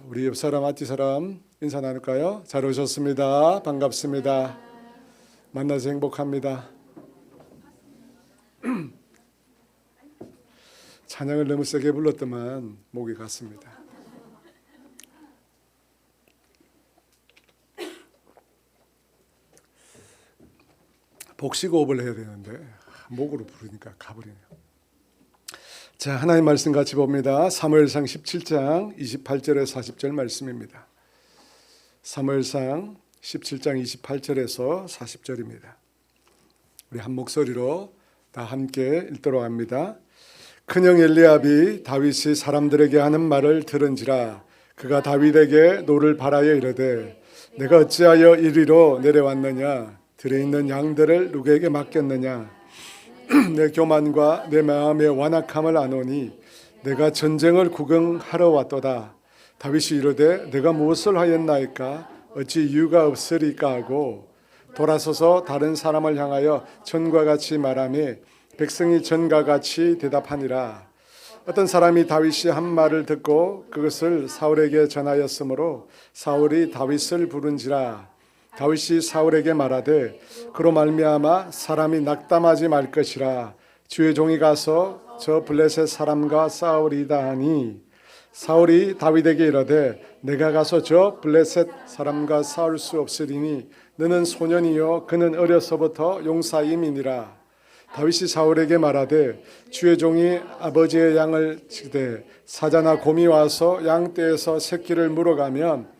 우리 옆 사람, 앞뒤 사람 인사 나눌까요? 잘 오셨습니다. 반갑습니다. 만나서 행복합니다. 찬양을 너무 세게 불렀더만 목이 갔습니다. 복식호흡을 해야 되는데 목으로 부르니까 가버리네요. 자, 하나님 말씀 같이 봅니다. 사무엘상 17장 28절에서 40절 말씀입니다. 사무엘상 17장 28절에서 40절입니다. 우리 한 목소리로 다 함께 읽도록 합니다. 큰형 엘리압이 다윗이 사람들에게 하는 말을 들은지라 그가 다윗에게 노를 바라여 이르되 내가 어찌하여 이리로 내려왔느냐 들에 있는 양들을 누구에게 맡겼느냐 내 교만과 내 마음의 완악함을 아노니 내가 전쟁을 구경하러 왔도다. 다윗이 이르되 내가 무엇을 하였나이까 어찌 이유가 없으리까 하고 돌아서서 다른 사람을 향하여 전과 같이 말하며 백성이 전과 같이 대답하니라. 어떤 사람이 다윗이 한 말을 듣고 그것을 사울에게 전하였으므로 사울이 다윗을 부른지라. 다윗이 사울에게 말하되 그로 말미암아 사람이 낙담하지 말 것이라. 주의 종이 가서 저 블레셋 사람과 싸우리이다 하니 사울이 다윗에게 이르되 내가 가서 저 블레셋 사람과 싸울 수 없으리니 너는 소년이요 그는 어려서부터 용사임이니라. 다윗이 사울에게 말하되 주의 종이 아버지의 양을 치되 사자나 곰이 와서 양떼에서 새끼를 물어가면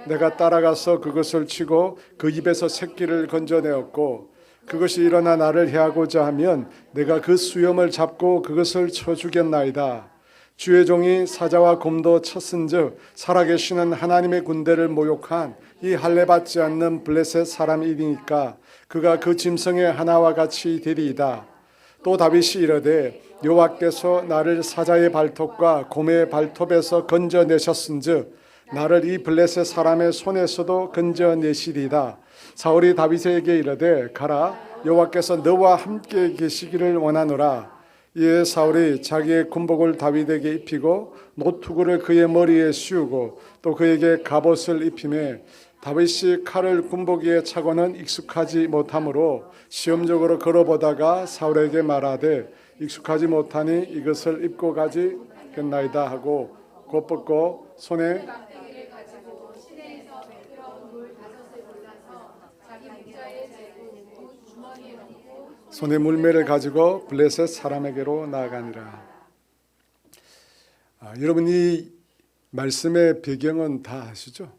내가 따라가서 그것을 치고 그 입에서 새끼를 건져내었고 그것이 일어나 나를 해하고자 하면 내가 그 수염을 잡고 그것을 쳐 죽였나이다. 주의 종이 사자와 곰도 쳤은즉 살아계시는 하나님의 군대를 모욕한 이 할례받지 않는 블레셋 사람이니까 그가 그 짐승의 하나와 같이 되리이다. 또 다윗이 이르되 여호와께서 나를 사자의 발톱과 곰의 발톱에서 건져내셨은즉 나를 이 블레셋 사람의 손에서도 건져내시리이다. 사울이 다윗에게 이르되 가라 여호와께서 너와 함께 계시기를 원하노라. 이에 사울이 자기의 군복을 다윗에게 입히고 노투구를 그의 머리에 씌우고 또 그에게 갑옷을 입히매 다윗이 칼을 군복위에 차고는 익숙하지 못하므로 시험적으로 걸어보다가 사울에게 말하되 익숙하지 못하니 이것을 입고 가지겠나이다 하고 곧 벗고 손에 물매를 가지고 블레셋 사람에게로 나아가니라. 여러분 이 말씀의 배경은 다 아시죠?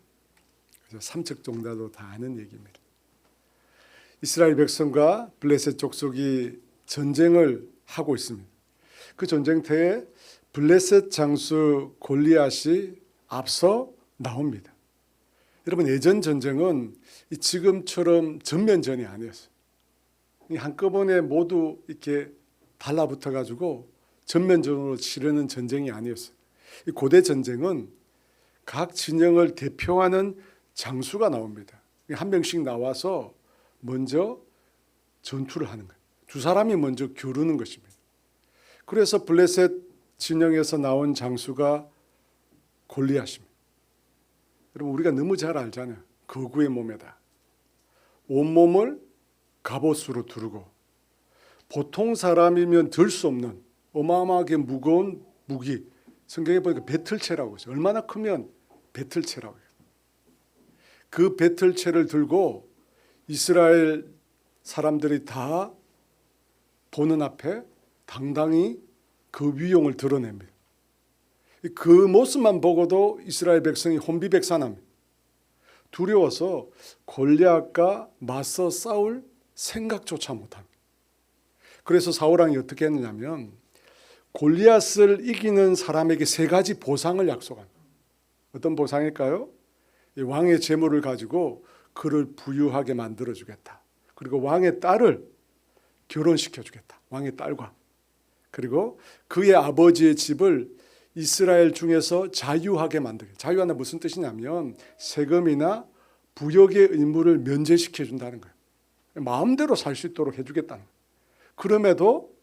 삼척종자도 다 아는 얘기입니다. 이스라엘 백성과 블레셋 족속이 전쟁을 하고 있습니다. 그 전쟁터에 블레셋 장수 골리앗이 앞서 나옵니다. 여러분 예전 전쟁은 지금처럼 전면전이 아니었어요. 한꺼번에 모두 이렇게 달라붙어 가지고 전면전으로 치르는 전쟁이 아니었어요. 이 고대 전쟁은 각 진영을 대표하는 장수가 나옵니다. 한 명씩 나와서 먼저 전투를 하는 거예요. 두 사람이 먼저 겨루는 것입니다. 그래서 블레셋 진영에서 나온 장수가 골리앗입니다. 여러분 우리가 너무 잘 알잖아요. 거구의 몸에다 온몸을 갑옷으로 두르고 보통 사람이면 들 수 없는 어마어마하게 무거운 무기, 성경에 보니까 배틀채라고 해서 얼마나 크면 배틀채라고 해요. 그 배틀채를 들고 이스라엘 사람들이 다 보는 앞에 당당히 그 위용을 드러냅니다. 그 모습만 보고도 이스라엘 백성이 혼비백산합니다. 두려워서 골리앗과 맞서 싸울 생각조차 못합니다. 그래서 사울왕이 어떻게 했느냐면 골리앗을 이기는 사람에게 세 가지 보상을 약속합니다. 어떤 보상일까요? 이 왕의 재물을 가지고 그를 부유하게 만들어주겠다. 그리고 왕의 딸을 결혼시켜주겠다. 왕의 딸과. 그리고 그의 아버지의 집을 이스라엘 중에서 자유하게 만들겠다. 자유하는 무슨 뜻이냐면 세금이나 부역의 의무를 면제시켜준다는 거예요. 마음대로 살 수 있도록 해주겠다는 거예요. 그럼에도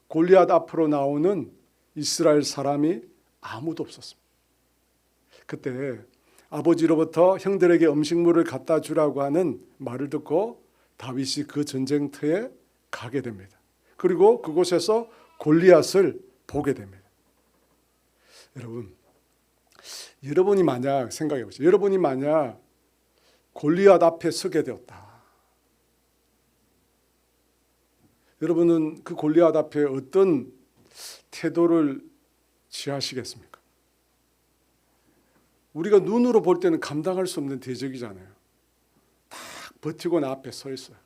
골리앗 앞으로 나오는 이스라엘 사람이 아무도 없었습니다. 그때 아버지로부터 형들에게 음식물을 갖다 주라고 하는 말을 듣고 다윗이 그 전쟁터에 가게 됩니다. 그리고 그곳에서 골리앗을 보게 됩니다. 여러분이 만약 생각해 보세요. 여러분이 만약 골리앗 앞에 서게 되었다. 여러분은 그 골리앗 앞에 어떤 태도를 취하시겠습니까? 우리가 눈으로 볼 때는 감당할 수 없는 대적이잖아요. 딱 버티고 나 앞에 서 있어요.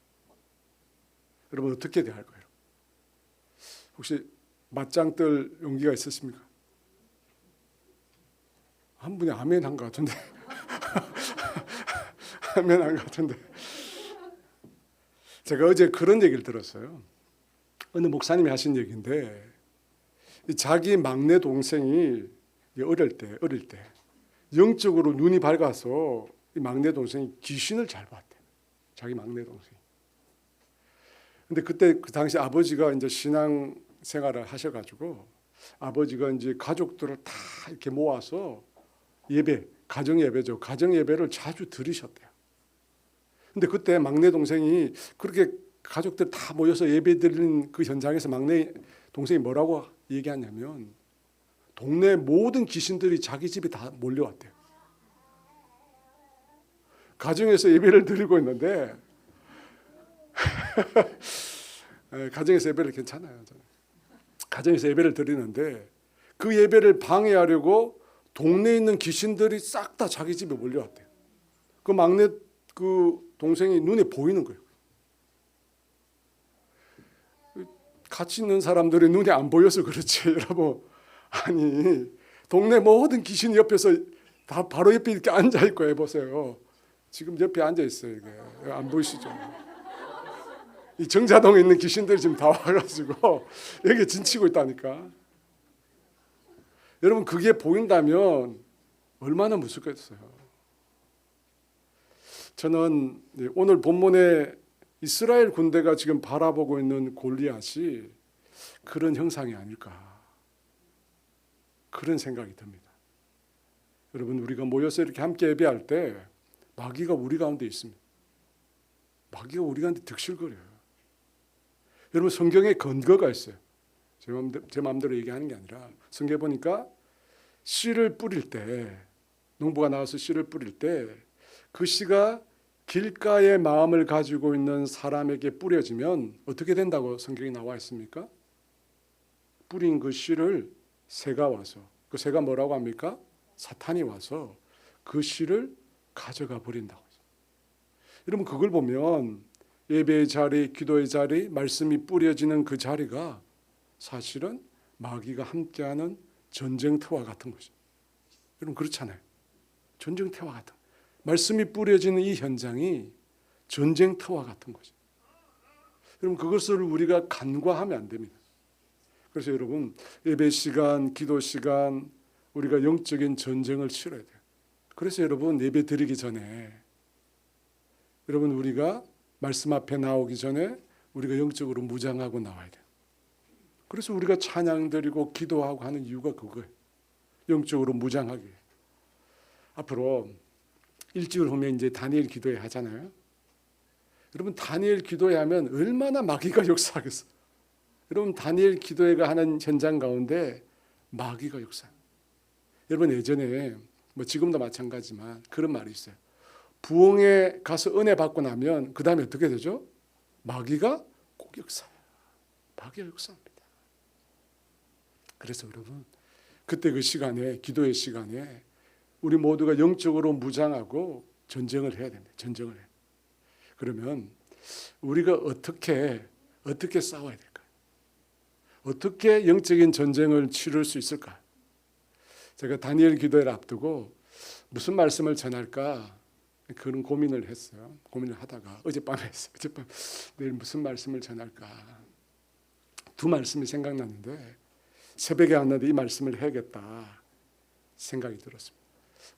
여러분 어떻게 대할 거예요? 혹시 맞짱 뜰 용기가 있으십니까? 한 분이 아멘 한 것 같은데. 아멘 한 것 같은데. 제가 어제 그런 얘기를 들었어요. 어느 목사님이 하신 얘기인데 자기 막내 동생이 어릴 때 영적으로 눈이 밝아서 이 막내 동생이 귀신을 잘 봤대. 자기 막내 동생이. 근데 그때 그 당시 아버지가 이제 신앙 생활을 하셔가지고 아버지가 이제 가족들을 다 이렇게 모아서 예배, 가정 예배죠. 가정 예배를 자주 드리셨대요. 근데 그때 막내 동생이 그렇게 가족들 다 모여서 예배 드리는 그 현장에서 막내 동생이 뭐라고 얘기하냐면 동네 모든 귀신들이 자기 집에 다 몰려왔대요. 가정에서 예배를 드리고 있는데 가정에서 예배를 괜찮아요. 가정에서 예배를 드리는데 그 예배를 방해하려고 동네에 있는 귀신들이 싹 다 자기 집에 몰려왔대요. 그 막내 그 동생이 눈에 보이는 거예요. 같이 있는 사람들이 눈에 안 보여서 그렇지 여러분. 아니 동네 모든 귀신이 옆에서 다 바로 옆에 이렇게 앉아 있고 해보세요. 지금 옆에 앉아 있어요. 이게 안 보이시죠? 이 정자동에 있는 귀신들이 지금 다 와가지고 여기 진치고 있다니까. 여러분 그게 보인다면 얼마나 무섭겠어요. 저는 오늘 본문에 이스라엘 군대가 지금 바라보고 있는 골리앗이 그런 형상이 아닐까 그런 생각이 듭니다. 여러분 우리가 모여서 이렇게 함께 예배할 때 마귀가 우리 가운데 있습니다. 마귀가 우리 가운데 득실거려요. 여러분 성경에 근거가 있어요. 제 마음대로 얘기하는 게 아니라 성경에 보니까 씨를 뿌릴 때 농부가 나와서 씨를 뿌릴 때 그 씨가 길가의 마음을 가지고 있는 사람에게 뿌려지면 어떻게 된다고 성경에 나와 있습니까? 뿌린 그 씨를 새가 와서 그 새가 뭐라고 합니까? 사탄이 와서 그 씨를 가져가 버린다고. 여러분 그걸 보면 예배의 자리, 기도의 자리, 말씀이 뿌려지는 그 자리가 사실은 마귀가 함께하는 전쟁터와 같은 것이죠. 여러분 그렇잖아요. 전쟁터와 같은 말씀이 뿌려지는 이 현장이 전쟁터와 같은 거죠. 여러분 그것을 우리가 간과하면 안 됩니다. 그래서 여러분 예배 시간, 기도 시간 우리가 영적인 전쟁을 치러야 돼요. 그래서 여러분 예배 드리기 전에 여러분 우리가 말씀 앞에 나오기 전에 우리가 영적으로 무장하고 나와야 돼요. 그래서 우리가 찬양 드리고 기도하고 하는 이유가 그거예요. 영적으로 무장하기. 앞으로 일주일 후면 이제 다니엘 기도회 하잖아요. 여러분 다니엘 기도회 하면 얼마나 마귀가 역사하겠어요. 여러분 다니엘 기도회가 하는 현장 가운데 마귀가 역사. 여러분 예전에 뭐 지금도 마찬가지지만 그런 말이 있어요. 부흥에 가서 은혜 받고 나면 그 다음에 어떻게 되죠? 마귀가 꼭 역사해요. 마귀가 역사합니다. 그래서 여러분 그때 그 시간에 기도의 시간에 우리 모두가 영적으로 무장하고 전쟁을 해야 됩니다. 전쟁을 해요. 그러면 우리가 어떻게 싸워야 될까요? 어떻게 영적인 전쟁을 치를 수 있을까? 제가 다니엘 기도회를 앞두고 무슨 말씀을 전할까 그런 고민을 했어요. 고민을 하다가 어젯밤에 했어요. 어젯밤 내일 무슨 말씀을 전할까 두 말씀이 생각났는데 새벽에 왔는데 이 말씀을 해야겠다 생각이 들었습니다.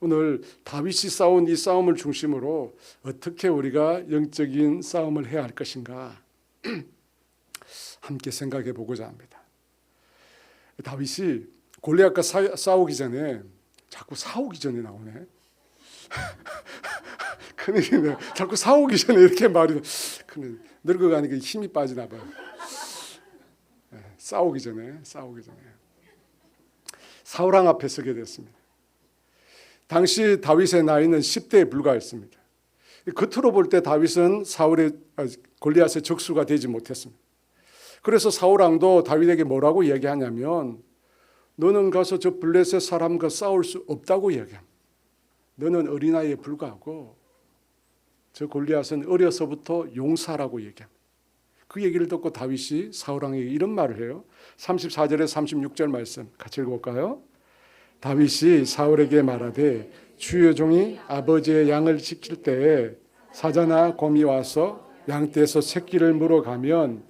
오늘 다윗이 싸운 이 싸움을 중심으로 어떻게 우리가 영적인 싸움을 해야 할 것인가 함께 생각해 보고자 합니다. 다윗이 골리앗과 싸우기 전에 자꾸 사오기 전에 나오네. 큰일이네. 자꾸 사오기 전에 이렇게 말이. 늙어가니까 힘이 빠지나 봐요. 싸우기 전에. 사울왕 앞에 서게 됐습니다. 당시 다윗의 나이는 10대에 불과했습니다. 겉으로 볼 때 다윗은 골리앗의 적수가 되지 못했습니다. 그래서 사울왕도 다윗에게 뭐라고 얘기하냐면, 너는 가서 저 블레셋 사람과 싸울 수 없다고 얘기합니다. 너는 어린아이에 불과하고 저 골리앗은 어려서부터 용사라고 얘기합니다. 그 얘기를 듣고 다윗이 사울왕에게 이런 말을 해요. 34절에 36절 말씀 같이 읽어볼까요? 다윗이 사울에게 말하되 주의 종이 아버지의 양을 지킬 때에 사자나 곰이 와서 양떼에서 새끼를 물어가면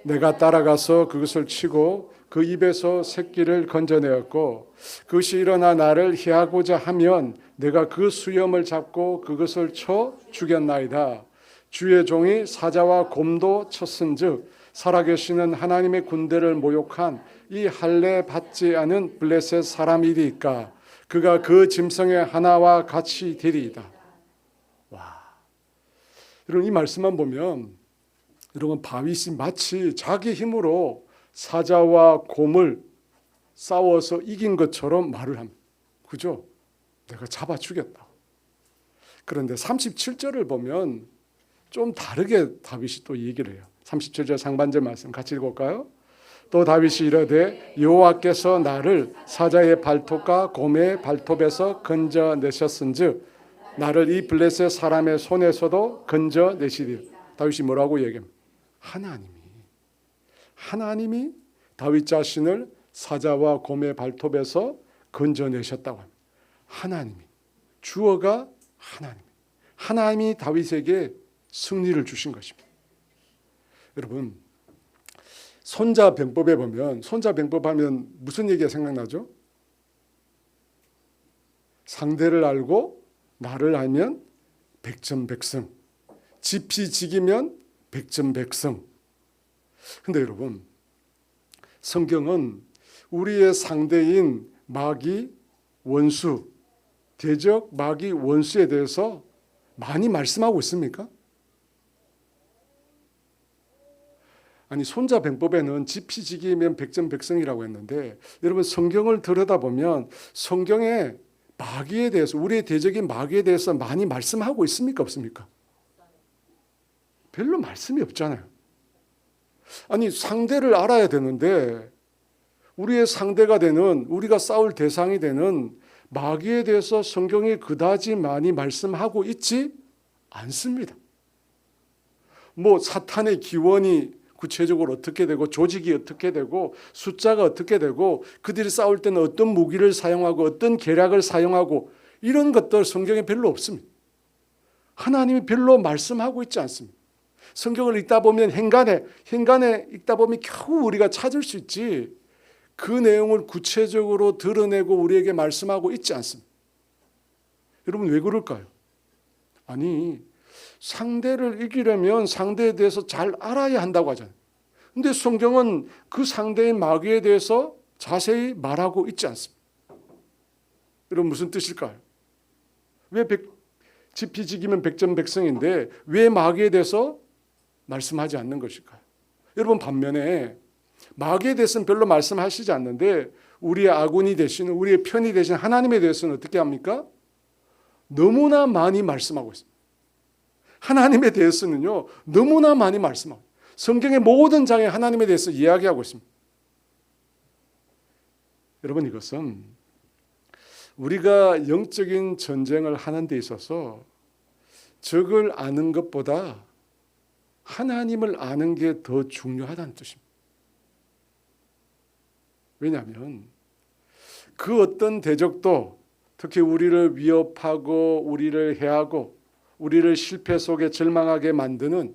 내가 따라가서 그것을 치고 그 입에서 새끼를 건져내었고 그것이 일어나 나를 해하고자 하면 내가 그 수염을 잡고 그것을 쳐 죽였나이다. 주의 종이 사자와 곰도 쳤은즉 살아계시는 하나님의 군대를 모욕한 이 할례 받지 않은 블레셋 사람이리까 그가 그 짐승의 하나와 같이 되리이다. 와, 여러분 이 말씀만 보면 여러분 다윗이 마치 자기 힘으로 사자와 곰을 싸워서 이긴 것처럼 말을 합니다. 그죠? 내가 잡아 죽였다. 그런데 37절을 보면 좀 다르게 다윗이 또 얘기를 해요. 37절 상반절 말씀 같이 읽어볼까요? 또 다윗이 이르되 여호와께서 나를 사자의 발톱과 곰의 발톱에서 건져내셨은즉 나를 이 블레셋 사람의 손에서도 건져내시리라. 다윗이 뭐라고 얘기합니까? 하나님이 다윗 자신을 사자와 곰의 발톱에서 건져내셨다고 합니다. 하나님이, 주어가 하나님이 다윗에게 승리를 주신 것입니다. 여러분, 손자병법에 보면 손자병법 하면 무슨 얘기가 생각나죠? 상대를 알고 나를 알면 백전백승, 지피지기면 백전백승. 근데 여러분, 성경은 우리의 상대인 마귀 원수, 대적 마귀 원수에 대해서 많이 말씀하고 있습니까? 아니, 손자병법에는 지피지기면 백전백승이라고 했는데 여러분 성경을 들여다보면 성경에 마귀에 대해서, 우리의 대적인 마귀에 대해서 많이 말씀하고 있습니까? 없습니까? 별로 말씀이 없잖아요. 아니, 상대를 알아야 되는데 우리의 상대가 되는, 우리가 싸울 대상이 되는 마귀에 대해서 성경이 그다지 많이 말씀하고 있지 않습니다. 뭐 사탄의 기원이 구체적으로 어떻게 되고 조직이 어떻게 되고 숫자가 어떻게 되고 그들이 싸울 때는 어떤 무기를 사용하고 어떤 계략을 사용하고 이런 것들 성경에 별로 없습니다. 하나님이 별로 말씀하고 있지 않습니다. 성경을 읽다 보면 행간에 읽다 보면 겨우 우리가 찾을 수 있지 그 내용을 구체적으로 드러내고 우리에게 말씀하고 있지 않습니다. 여러분 왜 그럴까요? 아니, 상대를 이기려면 상대에 대해서 잘 알아야 한다고 하잖아요. 근데 성경은 그 상대인 마귀에 대해서 자세히 말하고 있지 않습니다. 여러분 무슨 뜻일까요? 왜 지피지기면 백전백승인데 왜 마귀에 대해서 말씀하지 않는 것일까요? 여러분 반면에 마귀에 대해서는 별로 말씀하시지 않는데 우리의 아군이 되시는, 우리의 편이 되신 하나님에 대해서는 어떻게 합니까? 너무나 많이 말씀하고 있습니다. 하나님에 대해서는요 너무나 많이 말씀하고 성경의 모든 장에 하나님에 대해서 이야기하고 있습니다. 여러분 이것은 우리가 영적인 전쟁을 하는 데 있어서 적을 아는 것보다 하나님을 아는 게 더 중요하다는 뜻입니다. 왜냐하면 그 어떤 대적도 특히 우리를 위협하고 우리를 해하고 우리를 실패 속에 절망하게 만드는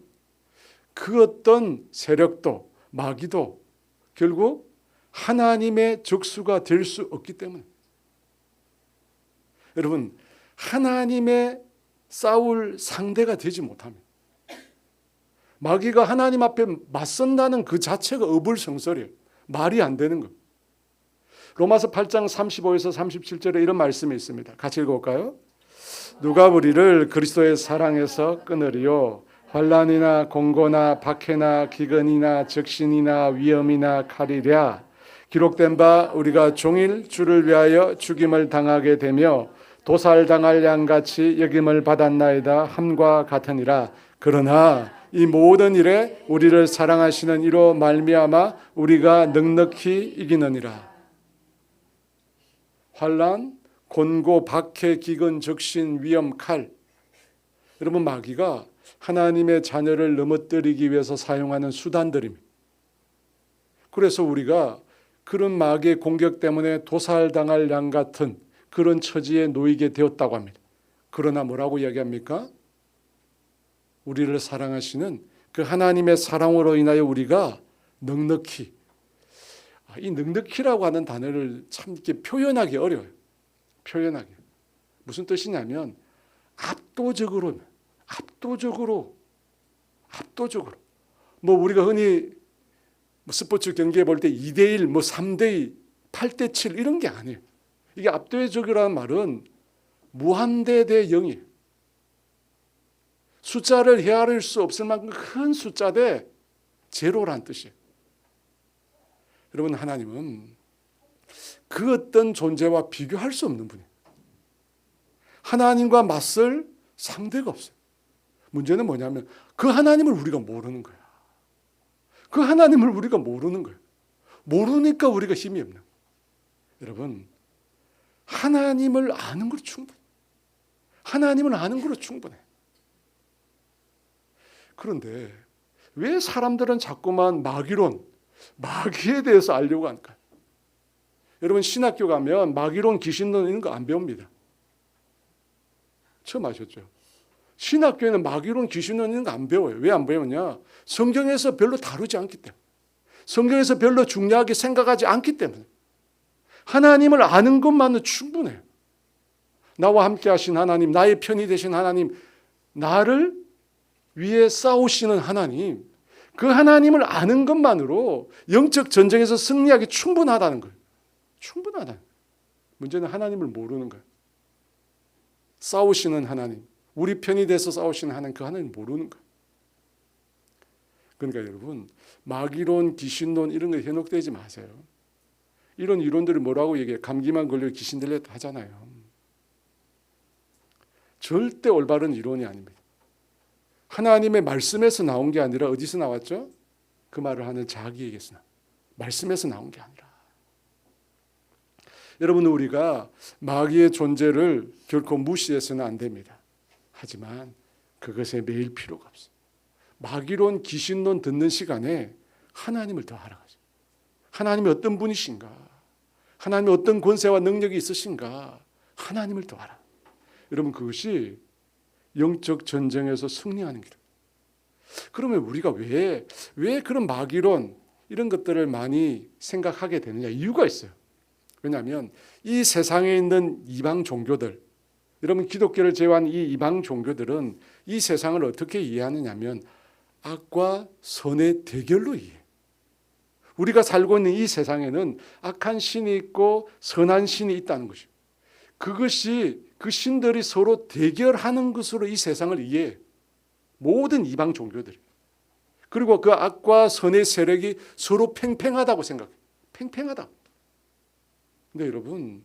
그 어떤 세력도 마귀도 결국 하나님의 적수가 될 수 없기 때문에 여러분 하나님의 싸울 상대가 되지 못합니다. 마귀가 하나님 앞에 맞선다는 그 자체가 어불성설이에요. 말이 안 되는 겁니다. 로마서 8장 35에서 37절에 이런 말씀이 있습니다. 같이 읽어볼까요? 누가 우리를 그리스도의 사랑에서 끊으리요? 환난이나 공고나 박해나 기근이나 적신이나 위험이나 칼이랴. 기록된 바 우리가 종일 주를 위하여 죽임을 당하게 되며 도살당할 양같이 여김을 받았나이다 함과 같으니라. 그러나 이 모든 일에 우리를 사랑하시는 이로 말미암아 우리가 넉넉히 이기느니라. 환난, 곤고, 박해, 기근, 적신, 위험, 칼. 여러분, 마귀가 하나님의 자녀를 넘어뜨리기 위해서 사용하는 수단들입니다. 그래서 우리가 그런 마귀의 공격 때문에 도살당할 양 같은 그런 처지에 놓이게 되었다고 합니다. 그러나 뭐라고 이야기합니까? 우리를 사랑하시는 그 하나님의 사랑으로 인하여 우리가 넉넉히, 이 넉넉히라고 하는 단어를 참 이렇게 표현하기 어려워요. 표현하기. 무슨 뜻이냐면 압도적으로 뭐 우리가 흔히 스포츠 경기에 볼 때 2대1, 뭐 3대2, 8대7 이런 게 아니에요. 이게 압도적이라는 말은 무한대 대 0이에요. 숫자를 헤아릴 수 없을 만큼 큰 숫자 대 제로란 뜻이에요. 여러분, 하나님은 그 어떤 존재와 비교할 수 없는 분이에요. 하나님과 맞설 상대가 없어요. 문제는 뭐냐면 그 하나님을 우리가 모르는 거야. 그 하나님을 우리가 모르는 거예요. 모르니까 우리가 힘이 없는 거예요. 여러분, 하나님을 아는 걸로 충분해. 하나님을 아는 걸로 충분해. 그런데 왜 사람들은 자꾸만 마귀론, 마귀에 대해서 알려고 할까요? 여러분, 신학교 가면 마귀론, 귀신론 이런 거 안 배웁니다. 처음 아셨죠? 신학교에는 마귀론, 귀신론 이런 거 안 배워요. 왜 안 배우냐? 성경에서 별로 다루지 않기 때문에. 성경에서 별로 중요하게 생각하지 않기 때문에. 하나님을 아는 것만은 충분해요. 나와 함께 하신 하나님, 나의 편이 되신 하나님, 나를 위해 싸우시는 하나님, 그 하나님을 아는 것만으로 영적 전쟁에서 승리하기 충분하다는 거예요. 충분하다. 문제는 하나님을 모르는 거예요. 싸우시는 하나님, 우리 편이 돼서 싸우시는 하나님, 그 하나님 모르는 거예요. 그러니까 여러분, 마귀론, 귀신론 이런 거 현혹되지 마세요. 이런 이론들을 뭐라고 얘기해요? 감기만 걸려 귀신 들렸다 하잖아요. 절대 올바른 이론이 아닙니다. 하나님의 말씀에서 나온 게 아니라 어디서 나왔죠? 그 말을 하는 자기에게서 말씀에서 나온 게 아니라. 여러분, 우리가 마귀의 존재를 결코 무시해서는 안 됩니다. 하지만 그것에 매일 필요가 없어요. 마귀론, 귀신론 듣는 시간에 하나님을 더 알아가죠. 하나님이 어떤 분이신가? 하나님이 어떤 권세와 능력이 있으신가? 하나님을 더 알아. 여러분, 그것이 영적 전쟁에서 승리하는 길. 그러면 우리가 왜 그런 마귀론 이런 것들을 많이 생각하게 되느냐? 이유가 있어요. 왜냐하면 이 세상에 있는 이방 종교들, 여러분 기독교를 제외한 이 이방 종교들은 이 세상을 어떻게 이해하느냐면 악과 선의 대결로 이해해요. 우리가 살고 있는 이 세상에는 악한 신이 있고 선한 신이 있다는 것이죠. 그것이 그 신들이 서로 대결하는 것으로 이 세상을 이해해요. 모든 이방 종교들이. 그리고 그 악과 선의 세력이 서로 팽팽하다고 생각해요. 팽팽하다. 근데 여러분,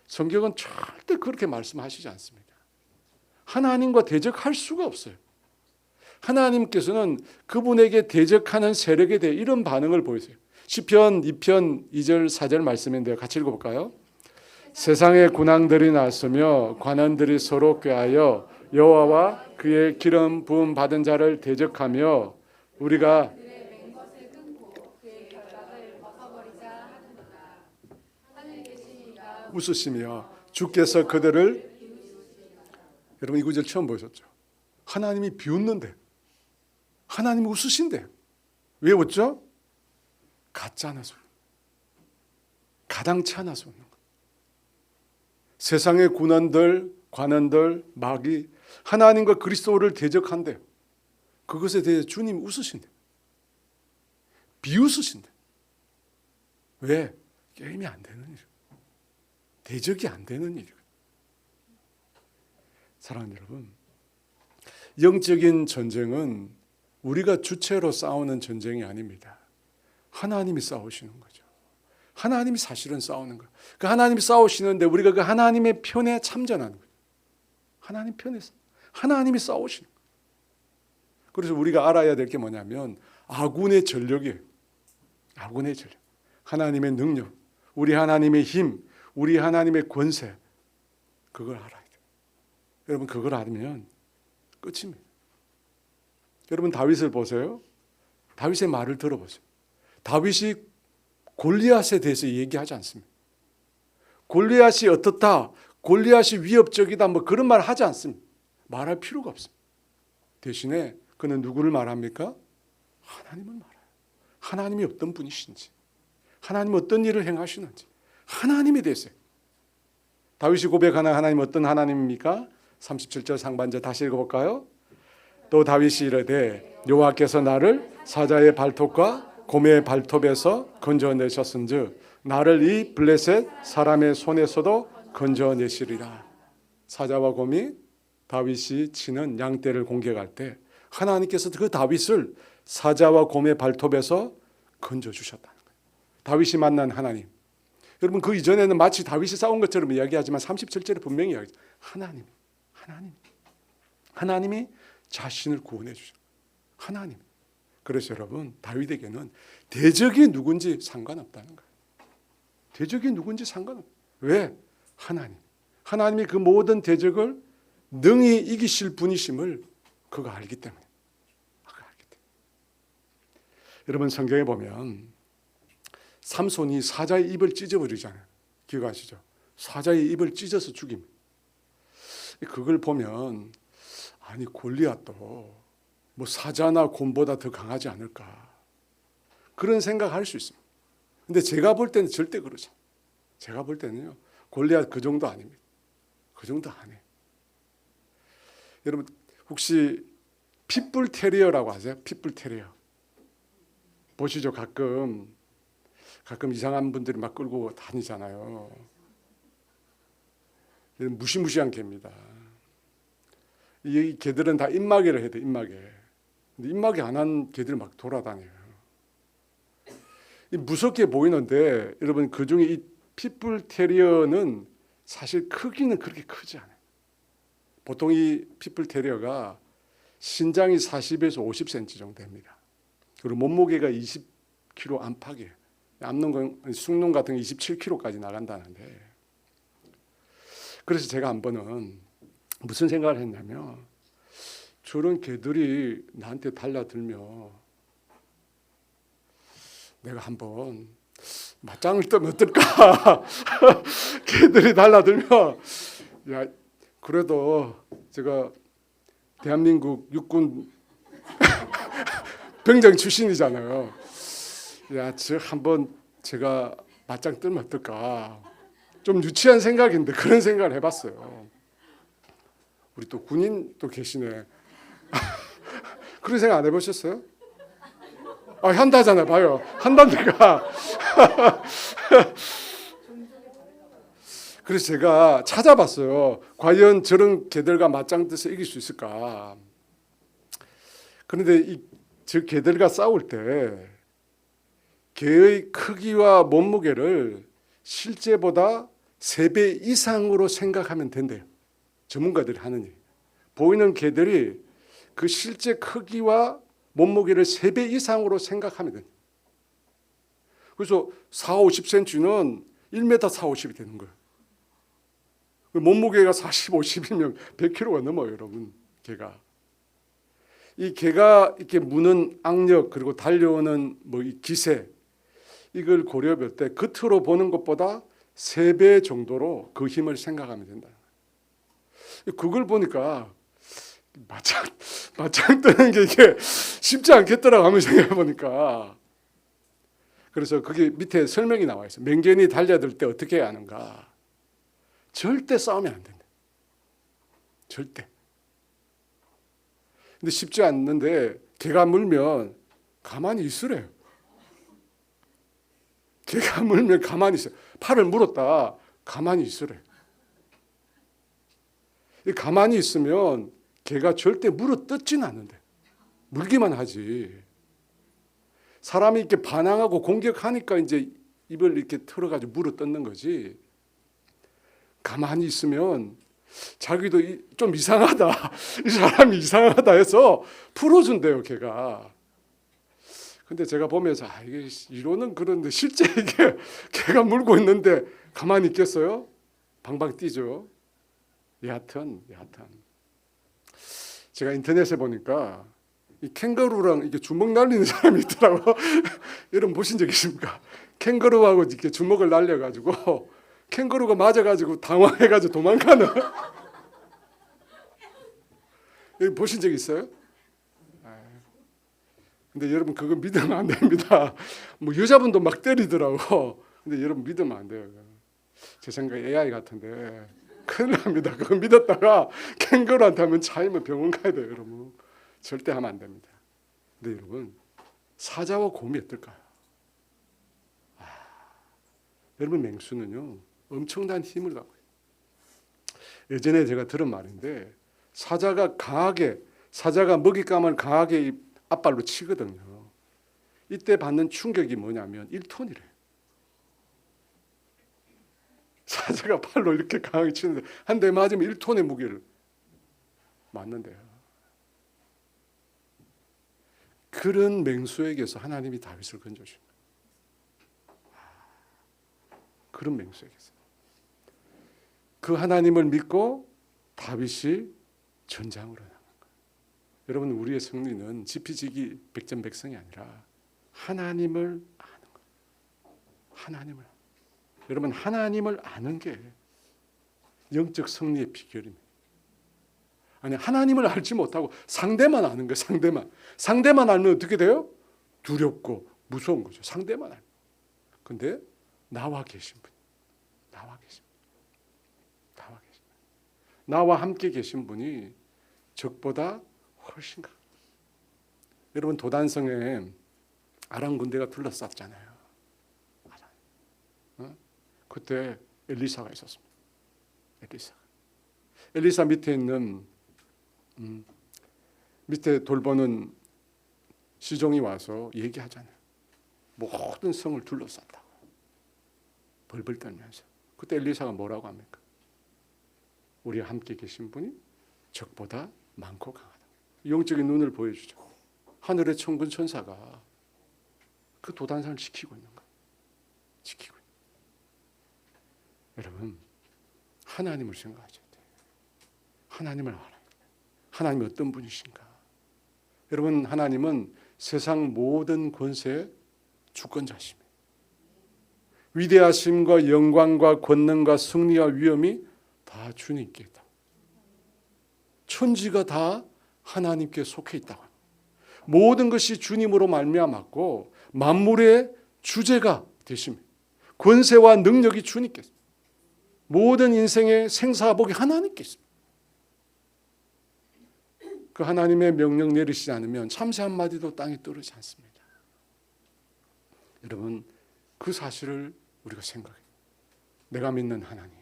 성경은 절대 그렇게 말씀하시지 않습니다. 하나님과 대적할 수가 없어요. 하나님께서는 그분에게 대적하는 세력에 대해 이런 반응을 보이세요. 시편 2편 2절 4절 말씀인데요. 같이 읽어볼까요? 세상의 군왕들이 났으며 관원들이 서로 꾀하여 여호와와 그의 기름 부음 받은 자를 대적하며 우리가 웃으시며 주께서 그들을, 여러분 이 구절 처음 보셨죠? 하나님이 비웃는데, 하나님이 웃으신데, 왜 웃죠? 같지 않아서, 가당치 않아서 웃는 거예요. 세상의 군원들, 관원들, 마귀, 하나님과 그리스도를 대적한대요. 그것에 대해 주님이 웃으신대요. 비웃으신대요. 왜? 게임이 안 되는 일, 대적이 안 되는 일. 사랑하는 여러분, 영적인 전쟁은 우리가 주체로 싸우는 전쟁이 아닙니다. 하나님이 싸우시는 거죠. 하나님이 사실은 싸우는 거예요. 그 하나님이 싸우시는데 우리가 그 하나님의 편에 참전하는 거예요. 하나님 편에서 하나님이 싸우시는 거예요. 그래서 우리가 알아야 될 게 뭐냐면 아군의 전력이에요. 아군의 전력, 하나님의 능력, 우리 하나님의 힘, 우리 하나님의 권세, 그걸 알아야 돼요. 여러분, 그걸 알면 끝입니다. 여러분, 다윗을 보세요. 다윗의 말을 들어보세요. 다윗이 골리앗에 대해서 얘기하지 않습니다. 골리앗이 어떻다, 골리앗이 위협적이다, 뭐 그런 말 하지 않습니다. 말할 필요가 없습니다. 대신에 그는 누구를 말합니까? 하나님을 말해요. 하나님이 어떤 분이신지, 하나님이 어떤 일을 행하시는지, 하나님에 대해서. 다윗이 고백하는 하나님 어떤 하나님입니까? 37절 상반절 다시 읽어볼까요? 또 다윗이 이르되 여호와께서 나를 사자의 발톱과 곰의 발톱에서 건져내셨은즉 나를 이 블레셋 사람의 손에서도 건져내시리라. 사자와 곰이 다윗이 치는 양떼를 공격할 때 하나님께서 그 다윗을 사자와 곰의 발톱에서 건져주셨다는 거예요. 다윗이 만난 하나님. 여러분, 그 이전에는 마치 다윗이 싸운 것처럼 이야기하지만 37절에 분명히 이야기하죠. 하나님이 자신을 구원해 주셨어요. 하나님. 그래서 여러분, 다윗에게는 대적이 누군지 상관없다는 거예요. 대적이 누군지 상관없어요. 왜? 하나님이 그 모든 대적을 능히 이기실 분이심을 그가 알기 때문에. 여러분, 성경에 보면 삼손이 사자의 입을 찢어버리잖아요. 기억하시죠? 사자의 입을 찢어서 죽입니다. 그걸 보면 아니, 골리앗도 뭐 사자나 곰보다 더 강하지 않을까, 그런 생각할 수 있습니다. 근데 제가 볼 때는 절대 그러지 않아요. 제가 볼 때는요, 골리앗 그 정도 아닙니다. 그 정도 아니에요. 여러분, 혹시 핏불 테리어라고 아세요? 핏불 테리어 보시죠. 가끔 이상한 분들이 막 끌고 다니잖아요. 무시무시한 개입니다. 이 개들은 다 입마개를 해야 돼. 입마개. 근데 입마개 안 한 개들이 막 돌아다녀요. 무섭게 보이는데 여러분, 그중에 이 핏불 테리어는 사실 크기는 그렇게 크지 않아요. 보통 이 핏불 테리어가 신장이 40에서 50cm 정도 됩니다. 그리고 몸무게가 20kg 안팎이에요. 숭늉 같은 게 27kg까지 나간다는데, 그래서 제가 한 번은 무슨 생각을 했냐면, 저런 개들이 나한테 달라들면 내가 한번 맞짱을 뜨면 어떨까? 개들이 달라들면, 야, 그래도 제가 대한민국 육군 병장 출신이잖아요. 야, 한번 제가 맞짱 뜨면 어떨까? 좀 유치한 생각인데 그런 생각을 해봤어요. 우리 또 군인 또 계시네. 그런 생각 안 해보셨어요? 한다잖아, 봐요. 한다니까. 그래서 제가 찾아봤어요. 과연 저런 개들과 맞짱 떠서 이길 수 있을까? 그런데 저 개들과 싸울 때 개의 크기와 몸무게를 실제보다 3배 이상으로 생각하면 된대요. 전문가들이 하는 얘기. 보이는 개들이 그 실제 크기와 몸무게를 3배 이상으로 생각하면 된대요. 그래서 40, 50cm는 1m 40, 50이 되는 거예요. 몸무게가 40, 50이면 100kg가 넘어요, 여러분. 개가. 이 개가 이렇게 무는 악력, 그리고 달려오는 이 기세, 이걸 고려해 때 겉으로 보는 것보다 3배 정도로 그 힘을 생각하면 된다. 그걸 보니까 맞짱 뜨는 게 이게 쉽지 않겠더라고 하면 생각해 보니까. 그래서 그게 밑에 설명이 나와 있어요. 맹견이 달려들 때 어떻게 해야 하는가. 절대 싸우면 안 된다. 절대. 근데 쉽지 않는데 개가 물면 가만히 있으래요. 개가 물면 가만히 있어요. 팔을 물었다. 가만히 있으래. 가만히 있으면 개가 절대 물어 뜯지는 않는데 물기만 하지. 사람이 이렇게 반항하고 공격하니까 이제 입을 이렇게 털어가지고 물어 뜯는 거지. 가만히 있으면 자기도 좀 이상하다. 이 사람이 이상하다 해서 풀어준대요, 걔가. 근데 제가 보면서 이게 이론은 그런데 실제 이게 걔가 물고 있는데 가만히 있겠어요? 방방 뛰죠. 여하튼 제가 인터넷에 보니까 이 캥거루랑 이게 주먹 날리는 사람이 있더라고. 여러분 보신 적 있습니까? 캥거루하고 이렇게 주먹을 날려가지고 캥거루가 맞아가지고 당황해가지고 도망가는. 여기 보신 적 있어요? 근데 여러분 그거 믿으면 안 됩니다. 뭐 여자분도 막 때리더라고. 근데 여러분 믿으면 안 돼요. 제 생각에 AI 같은데 큰일 납니다. 그거 믿었다가 캥거루한테 하면 차이면 병원 가야 돼요, 여러분. 절대 하면 안 됩니다. 근데 여러분 사자와 곰이 어떨까요? 여러분 맹수는요 엄청난 힘을 갖고 있어요. 예전에 제가 들은 말인데 사자가 먹잇감을 강하게 앞발로 치거든요. 이때 받는 충격이 뭐냐면 1톤이래요. 사자가 팔로 이렇게 강하게 치는데 한 대 맞으면 1톤의 무게를 맞는데요. 그런 맹수에게서 하나님이 다윗을 건져주신 거예요. 그런 맹수에게서. 그 하나님을 믿고 다윗이 전장으로 나간 거예요. 여러분 우리의 승리는 지피지기 백전백승이 아니라 하나님을 아는 거예요. 여러분 하나님을 아는 게 영적 승리의 비결입니다. 아니 하나님을 알지 못하고 상대만 아는 거예요. 상대만 알면 어떻게 돼요? 두렵고 무서운 거죠. 상대만 알면. 근데 나와 계신 분. 나와 함께 계신 분이 적보다 훨씬 강해요. 여러분 도단성에 아람 군대가 둘러쌌잖아요. 그때 엘리사가 있었습니다. 엘리사 밑에 있는 밑에 돌보는 시종이 와서 얘기하잖아요. 모든 성을 둘러쌌다고. 벌벌 떨면서. 그때 엘리사가 뭐라고 합니까? 우리와 함께 계신 분이 적보다 많고 강하다. 영적인 눈을 보여주죠. 하늘의 천군 천사가 그 도단산을 지키고 있는 거예요. 여러분 하나님을 생각하셔야 돼요. 하나님을 알아요. 하나님이 어떤 분이신가? 여러분 하나님은 세상 모든 권세의 주권자십니다. 위대하심과 영광과 권능과 승리와 위엄이 다 주님께 있다. 천지가 다 하나님께 속해 있다고. 모든 것이 주님으로 말미암았고 만물의 주제가 되십니다. 권세와 능력이 주님께 있습니다. 모든 인생의 생사복이 하나님께 있습니다. 그 하나님의 명령 내리시지 않으면 참새 한마디도 땅에 떨어지지 않습니다. 여러분 그 사실을 우리가 생각해요. 내가 믿는 하나님,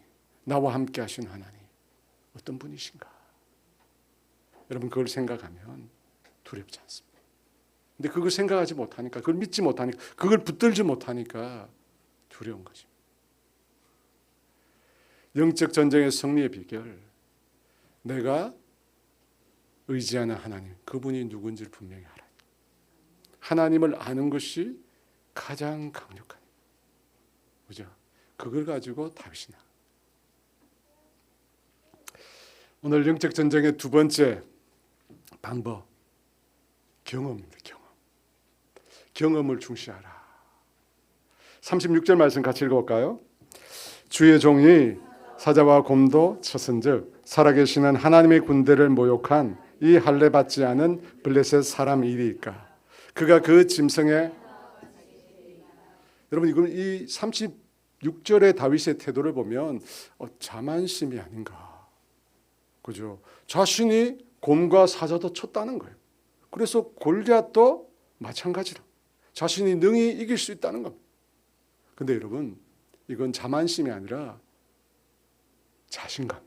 나와 함께 하신 하나님 어떤 분이신가? 여러분 그걸 생각하면 두렵지 않습니다. 근데 그걸 생각하지 못하니까, 그걸 믿지 못하니까, 그걸 붙들지 못하니까 두려운 거죠. 영적 전쟁의 승리의 비결, 내가 의지하는 하나님, 그분이 누군지를 분명히 알아요. 하나님을 아는 것이 가장 강력한, 그죠? 그걸 가지고 다윗이 나. 오늘 영적 전쟁의 두 번째 방법, 경험입니다. 경험을 중시하라. 36절 말씀 같이 읽어볼까요? 주의 종이 사자와 곰도 쳤은즉 살아계시는 하나님의 군대를 모욕한 이 할례 받지 않은 블레셋 사람 일이일까? 그가 그 짐승의, 여러분 이건 이 36절의 다윗의 태도를 보면 자만심이 아닌가, 그죠? 자신이 곰과 사자도 쳤다는 거예요. 그래서 골리앗도 마찬가지로 자신이 능히 이길 수 있다는 겁니다. 근데 여러분, 이건 자만심이 아니라 자신감.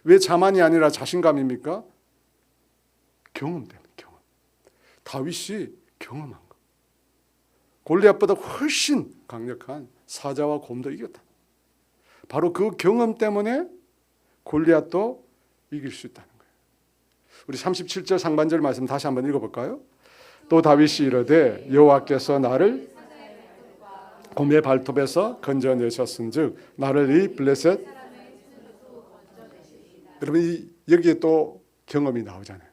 왜 자만이 아니라 자신감입니까? 경험 때문에. 다윗이 경험한 거. 골리앗보다 훨씬 강력한 사자와 곰도 이겼다. 바로 그 경험 때문에 골리앗도 이길 수 있다는 거예요. 우리 37절 상반절 말씀 다시 한번 읽어볼까요? 또 다윗이 이르되 여호와께서 나를 곰의 발톱에서 건져내셨은즉 나를 이 블레셋. 여러분, 여기에 또 경험이 나오잖아요.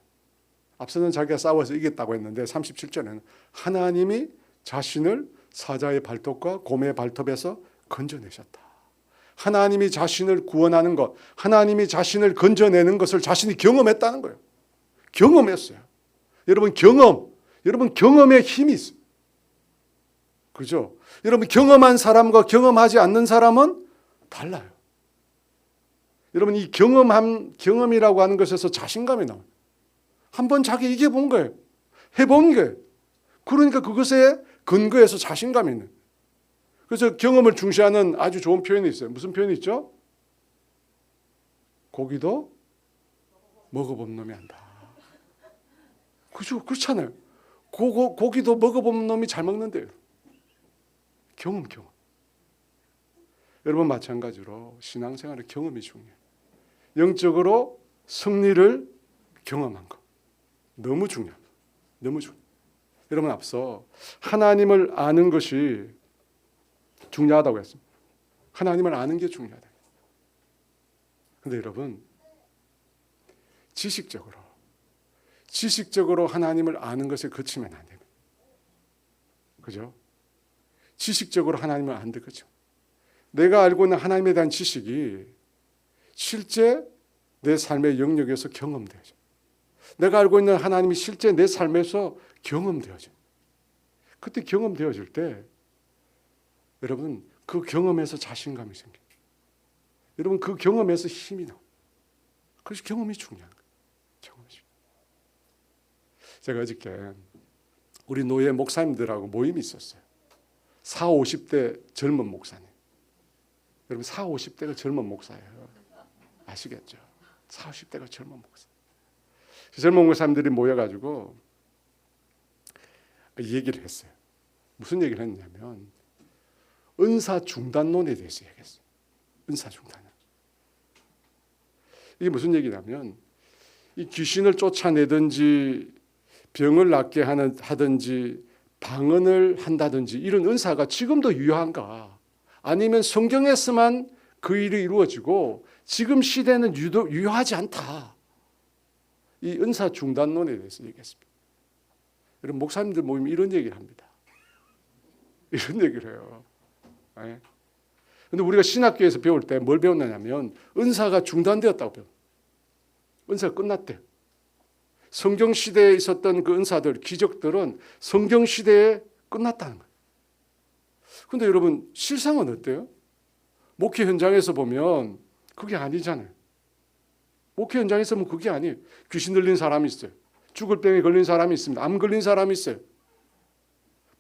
앞서는 자기가 싸워서 이겼다고 했는데 37절에는 하나님이 자신을 사자의 발톱과 곰의 발톱에서 건져내셨다. 하나님이 자신을 구원하는 것, 하나님이 자신을 건져내는 것을 자신이 경험했다는 거예요. 경험했어요. 여러분, 경험에 힘이 있어요. 그죠? 여러분, 경험한 사람과 경험하지 않는 사람은 달라요. 여러분, 이 경험이라고 하는 것에서 자신감이 나와요. 한번 자기 이겨본 거예요. 해본 거예요. 그러니까 그것에 근거해서 자신감이 있는. 그래서 경험을 중시하는 아주 좋은 표현이 있어요. 무슨 표현이 있죠? 고기도 먹어본 놈이 안다. 그죠? 그렇잖아요. 고기도 먹어본 놈이 잘 먹는데요. 경험. 여러분, 마찬가지로 신앙생활의 경험이 중요해요. 영적으로 승리를 경험한 것. 너무 중요합니다. 너무 중요해요. 여러분, 앞서 하나님을 아는 것이 중요하다고 했습니다. 하나님을 아는 게 중요하다. 그런데 여러분, 지식적으로 하나님을 아는 것에 그치면 안 됩니다. 그죠? 지식적으로 하나님을 아는데 그죠? 내가 알고 있는 하나님에 대한 지식이 실제 내 삶의 영역에서 경험되어져. 내가 알고 있는 하나님이 실제 내 삶에서 경험되어져. 그때 경험되어질 때 여러분, 그 경험에서 자신감이 생겨요. 여러분, 그 경험에서 힘이 나와요. 그래서 경험이 중요한 거예요. 제가 어저께 우리 노예 목사님들하고 모임이 있었어요. 40, 50대 젊은 목사님. 여러분, 40, 50대가 젊은 목사예요. 아시겠죠? 40, 50대가 젊은 목사. 젊은 목사님들이 모여가지고 이 얘기를 했어요. 무슨 얘기를 했냐면 은사 중단론에 대해서 얘기했어요. 은사 중단. 이게 무슨 얘기냐면 이 귀신을 쫓아내든지 병을 낫게 하든지 방언을 한다든지 이런 은사가 지금도 유효한가? 아니면 성경에서만 그 일이 이루어지고 지금 시대는 유효하지 않다. 이 은사 중단론에 대해서 얘기했습니다. 여러분, 목사님들 모이면 이런 얘기를 합니다. 이런 얘기를 해요. 그런데 우리가 신학교에서 배울 때 뭘 배웠느냐면 은사가 중단되었다고 배워요. 은사가 끝났대요. 성경 시대에 있었던 그 은사들, 기적들은 성경 시대에 끝났다는 거예요. 그런데 여러분, 실상은 어때요? 목회 현장에서 보면 그게 아니잖아요. 목회 현장에서 보면 그게 아니에요. 귀신 들린 사람이 있어요. 죽을 병에 걸린 사람이 있습니다. 암 걸린 사람이 있어요.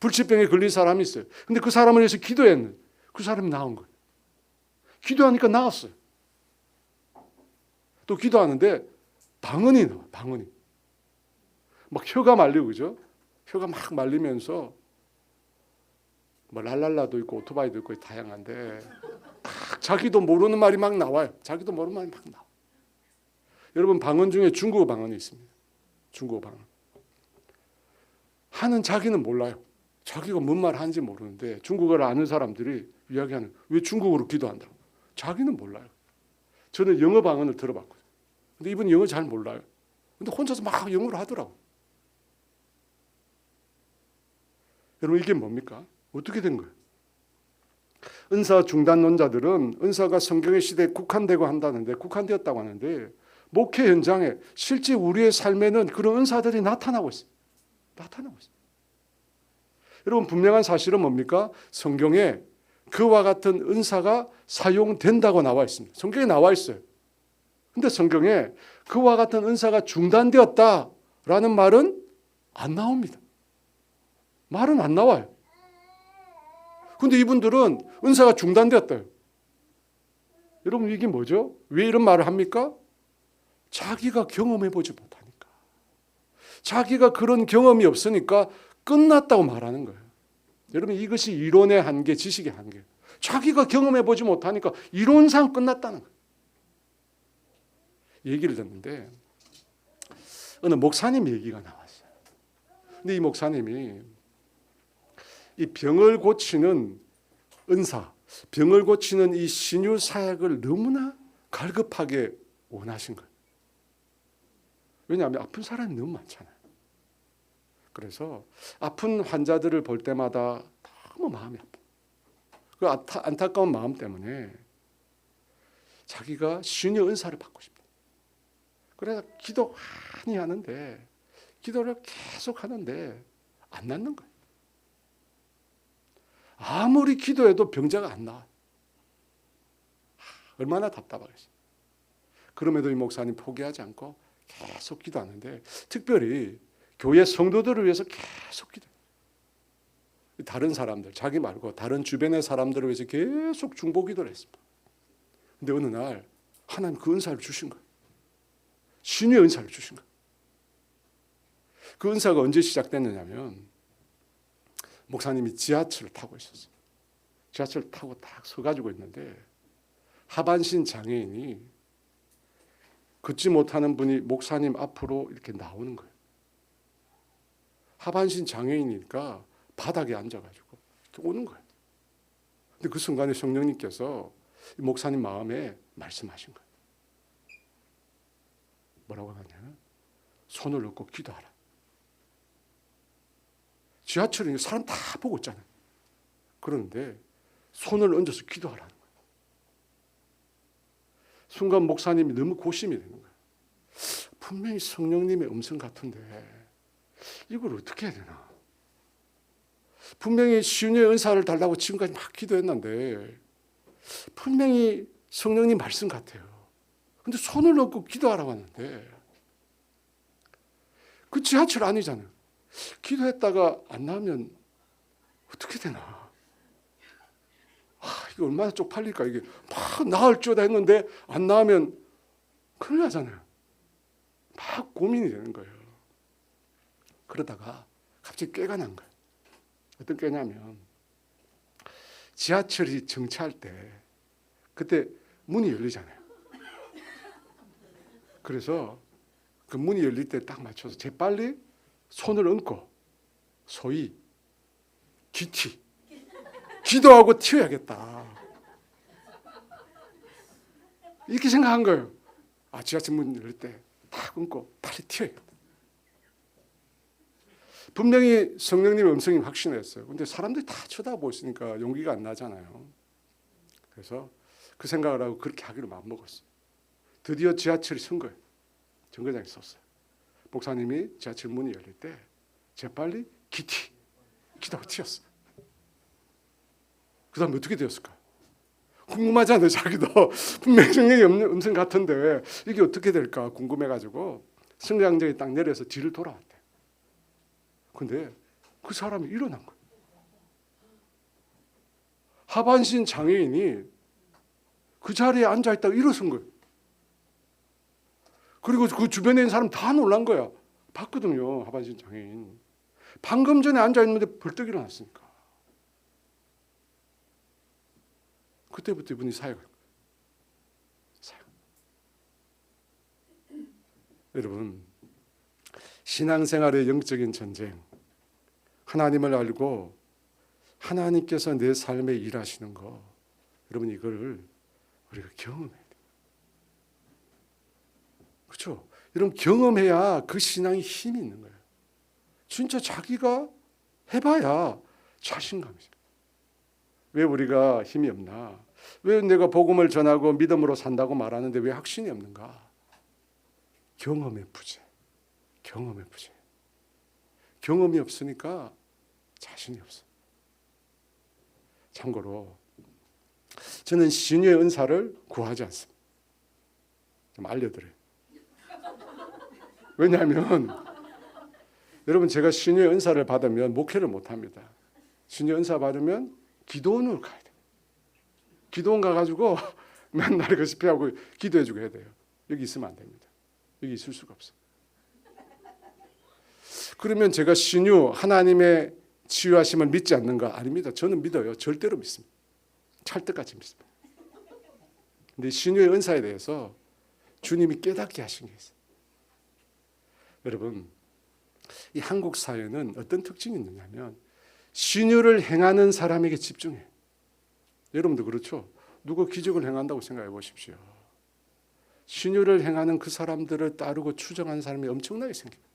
불치병에 걸린 사람이 있어요. 근데 그 사람을 위해서 기도했는데 그 사람이 나은 거예요. 기도하니까 나았어요. 또 기도하는데 방언이 나와요. 방언이. 막 혀가 말리고, 그죠? 혀가 막 말리면서 뭐 랄랄라도 있고 오토바이도 있고 다양한데 딱 자기도 모르는 말이 막 나와요. 자기도 모르는 말이 막 나와요. 여러분, 방언 중에 중국어 방언이 있습니다. 중국어 방언. 하는 자기는 몰라요. 자기가 뭔 말 하는지 모르는데 중국어를 아는 사람들이 이야기하는, 왜 중국어로 기도한다고? 자기는 몰라요. 저는 영어 방언을 들어봤거든요. 근데 이분 영어 잘 몰라요. 근데 혼자서 막 영어로 하더라고요. 여러분, 이게 뭡니까? 어떻게 된 거예요? 은사 중단론자들은 은사가 성경의 시대에 국한되고 한다는데, 국한되었다고 하는데 목회 현장에 실제 우리의 삶에는 그런 은사들이 나타나고 있어요. 나타나고 있어요. 여러분, 분명한 사실은 뭡니까? 성경에 그와 같은 은사가 사용된다고 나와 있습니다. 성경에 나와 있어요. 근데 성경에 그와 같은 은사가 중단되었다라는 말은 안 나옵니다. 말은 안 나와요. 근데 이분들은 은사가 중단되었대요. 여러분 이게 뭐죠? 왜 이런 말을 합니까? 자기가 경험해보지 못하니까. 자기가 그런 경험이 없으니까 끝났다고 말하는 거예요. 여러분 이것이 이론의 한계, 지식의 한계. 자기가 경험해보지 못하니까 이론상 끝났다는 거예요. 얘기를 듣는데 어느 목사님 얘기가 나왔어요. 근데 이 목사님이 이 병을 고치는 은사, 병을 고치는 이 신유 사역을 너무나 갈급하게 원하신 거예요. 왜냐하면 아픈 사람이 너무 많잖아요. 그래서 아픈 환자들을 볼 때마다 너무 마음이 아파. 그 안타까운 마음 때문에 자기가 신유 은사를 받고 싶다. 그래서 기도 많이 하는데 기도를 계속 하는데 안 낫는 거예요. 아무리 기도해도 병자가 안 나와요. 얼마나 답답하겠어요. 그럼에도 이 목사님 포기하지 않고 계속 기도하는데 특별히 교회 성도들을 위해서 계속 기도해요. 다른 사람들, 자기 말고 다른 주변의 사람들을 위해서 계속 중보 기도를 했습니다. 근데 어느 날 하나님 그 은사를 주신 거예요. 신유의 은사를 주신 거예요. 그 은사가 언제 시작됐느냐면 목사님이 지하철을 타고 있었어요. 지하철을 타고 딱 서가지고 있는데 하반신 장애인이 걷지 못하는 분이 목사님 앞으로 이렇게 나오는 거예요. 하반신 장애인이니까 바닥에 앉아가지고 이렇게 오는 거예요. 근데 그 순간에 성령님께서 목사님 마음에 말씀하신 거예요. 뭐라고 하냐면 손을 얹고 기도하라. 지하철에 사람 다 보고 있잖아요. 그런데 손을 얹어서 기도하라는 거예요. 순간 목사님이 너무 고심이 되는 거예요. 분명히 성령님의 음성 같은데 이걸 어떻게 해야 되나. 분명히 신유의 은사를 달라고 지금까지 막 기도했는데 분명히 성령님 말씀 같아요. 근데 손을 얹고 기도하라고 하는데 그 지하철 아니잖아요. 기도했다가 안 나오면 어떻게 되나. 이게 얼마나 쪽팔릴까. 이게 막 나을 줄 했는데 안 나오면 큰일 나잖아요. 막 고민이 되는 거예요. 그러다가 갑자기 꾀가 난 거예요. 어떤 꾀냐면 지하철이 정차할 때 그때 문이 열리잖아요. 그래서 그 문이 열릴 때 딱 맞춰서 재빨리 손을 얹고 소위 기티 기도하고 튀어야겠다 이렇게 생각한 거예요. 지하철 문 열릴 때 딱 얹고 빨리 튀어야겠다. 분명히 성령님의 음성이 확신했어요. 근데 사람들이 다 쳐다보고 있으니까 용기가 안 나잖아요. 그래서 그 생각을 하고 그렇게 하기로 마음먹었어요. 드디어 지하철이 선 거예요. 정거장에 섰어요. 목사님이 지하철 문이 열릴 때 재빨리 기도하고 튀었어요. 그 다음에 어떻게 되었을까? 궁금하잖아요. 자기도 분명히 성령의 음성 같은데 이게 어떻게 될까 궁금해가지고 승강장에 딱 내려서 뒤를 돌아왔대요. 근데 그 사람이 일어난 거예요. 하반신 장애인이 그 자리에 앉아있다가 일어선 거예요. 그리고 그 주변에 있는 사람 다 놀란 거야. 봤거든요. 하반신 장애인. 방금 전에 앉아있는데 벌떡 일어났으니까. 그때부터 이분이 사역을 한 거예요. 사역. 여러분, 신앙생활의 영적인 전쟁, 하나님을 알고 하나님께서 내 삶에 일하시는 거, 여러분 이거를 우리가 경험해야 돼요. 그렇죠? 여러분 경험해야 그 신앙이 힘이 있는 거예요. 진짜 자기가 해봐야 자신감이 있어요. 왜 우리가 힘이 없나? 왜 내가 복음을 전하고 믿음으로 산다고 말하는데 왜 확신이 없는가? 경험의 부재. 경험의 부재. 경험이 없으니까 자신이 없어. 참고로 저는 신유의 은사를 구하지 않습니다. 좀 알려드려요. 왜냐하면 여러분 제가 신유의 은사를 받으면 목회를 못합니다. 신유의 은사 받으면 기도원으로 가야 돼. 기도원 가가지고 맨날 그 집회하고 기도해주고 해야 돼요. 여기 있으면 안 됩니다. 여기 있을 수가 없어. 그러면 제가 신유 하나님의 치유하심을 믿지 않는가? 아닙니다. 저는 믿어요. 절대로 믿습니다. 찰떡같이 믿습니다. 근데 신유의 은사에 대해서 주님이 깨닫게 하신 게 있어요. 여러분, 이 한국 사회는 어떤 특징이 있느냐면 신유를 행하는 사람에게 집중해요. 여러분도 그렇죠? 누가 기적을 행한다고 생각해 보십시오. 신유를 행하는 그 사람들을 따르고 추정하는 사람이 엄청나게 생겨요.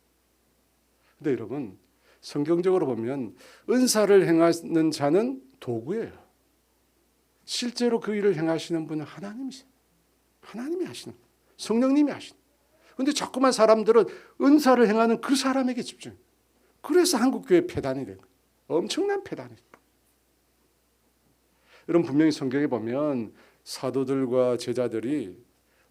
근데 여러분, 성경적으로 보면 은사를 행하는 자는 도구예요. 실제로 그 일을 행하시는 분은 하나님이세요. 하나님이 하시는 거예요. 성령님이 하시는 거예요. 근데 자꾸만 사람들은 은사를 행하는 그 사람에게 집중해요. 그래서 한국교회 폐단이 된 거예요. 엄청난 폐단이에요. 여러분, 분명히 성경에 보면 사도들과 제자들이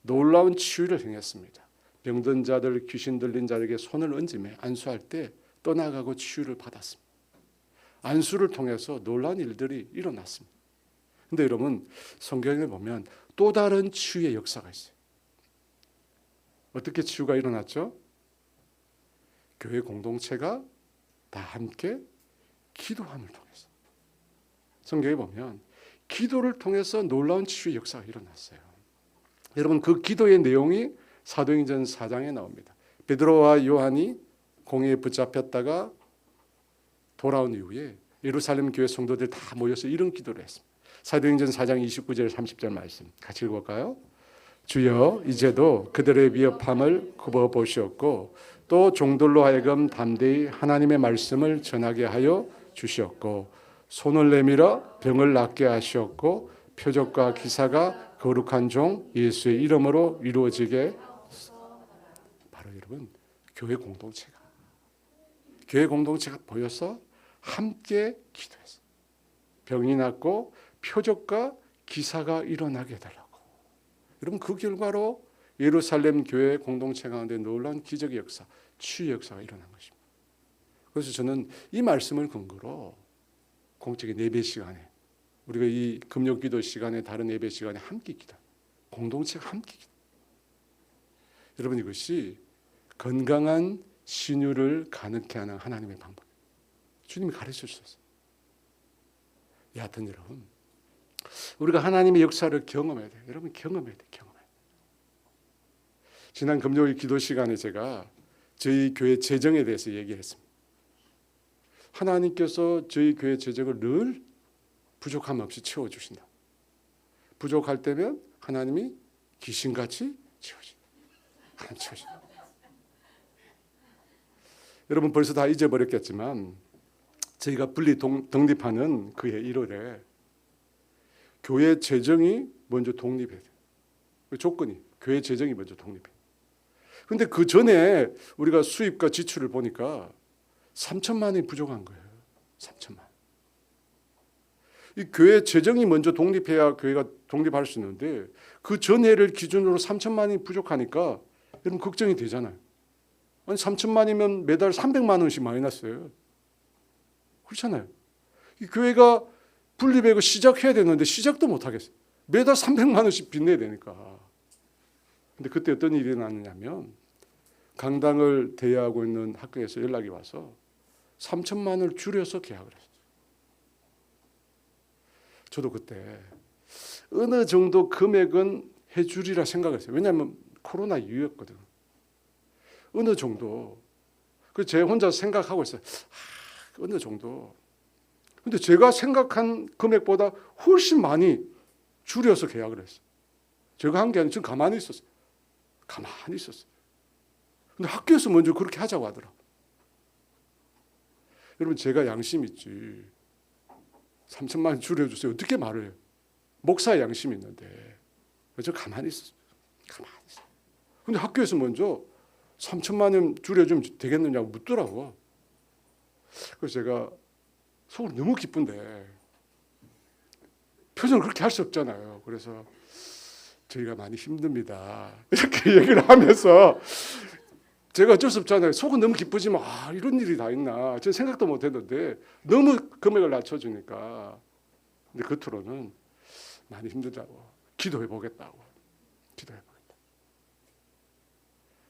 놀라운 치유를 행했습니다. 병든 자들, 귀신 들린 자에게 손을 얹으며 안수할 때 떠나가고 치유를 받았습니다. 안수를 통해서 놀라운 일들이 일어났습니다. 그런데 여러분, 성경에 보면 또 다른 치유의 역사가 있어요. 어떻게 치유가 일어났죠? 교회 공동체가 다 함께 기도함을 통해서. 성경에 보면 기도를 통해서 놀라운 치유의 역사가 일어났어요. 여러분, 그 기도의 내용이 사도행전 4장에 나옵니다. 베드로와 요한이 공회에 붙잡혔다가 돌아온 이후에 예루살렘 교회 성도들 다 모여서 이런 기도를 했습니다. 사도행전 4장 29절 30절 말씀 같이 읽어볼까요? 주여, 이제도 그들의 위협함을 굽어보시었고 또 종들로 하여금 담대히 하나님의 말씀을 전하게 하여 주시었고 손을 내밀어 병을 낫게 하시었고 표적과 기사가 거룩한 종 예수의 이름으로 이루어지게. 바로 여러분, 교회 공동체가 보여서 함께 기도했어요. 병이 낫고 표적과 기사가 일어나게 해달라고. 여러분, 그 결과로 예루살렘 교회 공동체 가운데 놀라운 기적의 역사, 치유의 역사가 일어난 것입니다. 그래서 저는 이 말씀을 근거로 공적인 예배 시간에, 우리가 이 금요기도 시간에 다른 예배 시간에 함께 기도, 공동체가 함께 기도. 여러분, 이것이 건강한 신유를 가능케 하는 하나님의 방법. 주님이 가르쳐 주셨어요. 여하튼 여러분, 우리가 하나님의 역사를 경험해야 돼요. 여러분, 경험해야 돼요. 지난 금요일 기도 시간에 제가 저희 교회 재정에 대해서 얘기했습니다. 하나님께서 저희 교회 재정을 늘 부족함 없이 채워주신다. 부족할 때면 하나님이 귀신같이 채워준다. 하나님 채워준다. 여러분, 벌써 다 잊어버렸겠지만 저희가 분리 독립하는 그해 1월에 교회 재정이 먼저 독립해야 돼요. 그 조건이 교회 재정이 먼저 독립해요. 그런데 그 전에 우리가 수입과 지출을 보니까 3천만 원이 부족한 거예요. 3천만 원. 이 교회 재정이 먼저 독립해야 교회가 독립할 수 있는데 그 전해를 기준으로 3천만 원이 부족하니까 여러분 걱정이 되잖아요. 아니 3천만이면 매달 300만 원씩 마이너스예요. 그렇잖아요. 이 교회가 분립하고 시작해야 되는데 시작도 못 하겠어요. 매달 300만 원씩 빚내야 되니까. 근데 그때 어떤 일이 일어났냐면 강당을 대여하고 있는 학교에서 연락이 와서 3천만 원을 줄여서 계약을 했어요. 저도 그때 어느 정도 금액은 해주리라 생각했어요. 왜냐하면 코로나 이후였거든. 어느 정도. 그 제가 혼자 생각하고 있어요. 어느 정도. 근데 제가 생각한 금액보다 훨씬 많이 줄여서 계약을 했어요. 제가 한 게 아니라 지금 가만히 있었어요. 근데 학교에서 먼저 그렇게 하자고 하더라고요. 여러분, 제가 양심 있지. 3천만 원 줄여주세요. 어떻게 말을 해요? 목사의 양심이 있는데. 저 가만히 있었어요. 근데 학교에서 먼저 3천만 원 줄여주면 되겠느냐고 묻더라고. 그래서 제가 속으로 너무 기쁜데 표정을 그렇게 할 수 없잖아요. 그래서 저희가 많이 힘듭니다. 이렇게 얘기를 하면서 제가 어쩔 수 없잖아요. 속은 너무 기쁘지만 이런 일이 다 있나. 저는 생각도 못 했는데 너무 금액을 낮춰주니까 근데 겉으로는 많이 힘들다고, 기도해 보겠다고, 기도해 보겠다.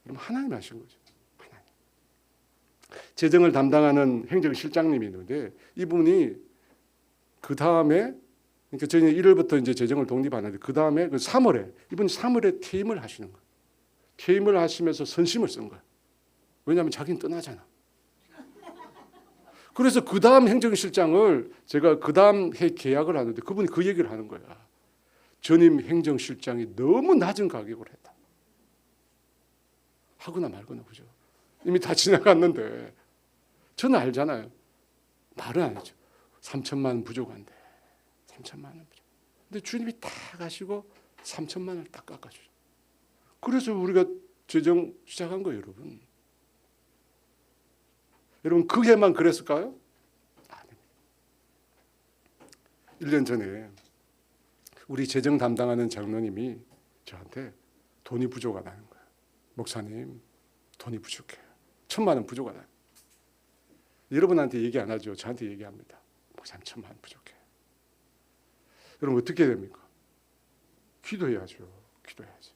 그럼 하나님 하신 거죠. 하나님. 재정을 담당하는 행정실장님이 있는데 이분이 그 다음에, 그러니까 저희는 1월부터 이제 재정을 독립하는데 그 다음에 그 3월에 이분이 3월에 퇴임을 하시는 거예요. 퇴임을 하시면서 선심을 쓴 거예요. 왜냐하면 자기는 떠나잖아. 그래서 그 다음 행정실장을 제가 그 다음 해 계약을 하는데 그분이 그 얘기를 하는 거야. 전임 행정실장이 너무 낮은 가격을 했다. 하거나 말거나, 그죠? 이미 다 지나갔는데 저는 알잖아요. 말은 안 했죠. 3천만 원 부족한데 3천만 원 부족. 근데 주님이 다 가시고 3천만 원을 딱 깎아주죠. 그래서 우리가 재정 시작한 거예요, 여러분. 여러분 그게만 그랬을까요? 아닙니다. 1년 전에 우리 재정 담당하는 장로님이 저한테 돈이 부족하다는 거예요. 목사님, 돈이 부족해요. 1,000만 원 부족하다. 여러분한테 얘기 안 하죠. 저한테 얘기합니다. 목사님 1,000만 원 부족해요. 여러분 어떻게 됩니까? 기도해야죠. 기도해야지.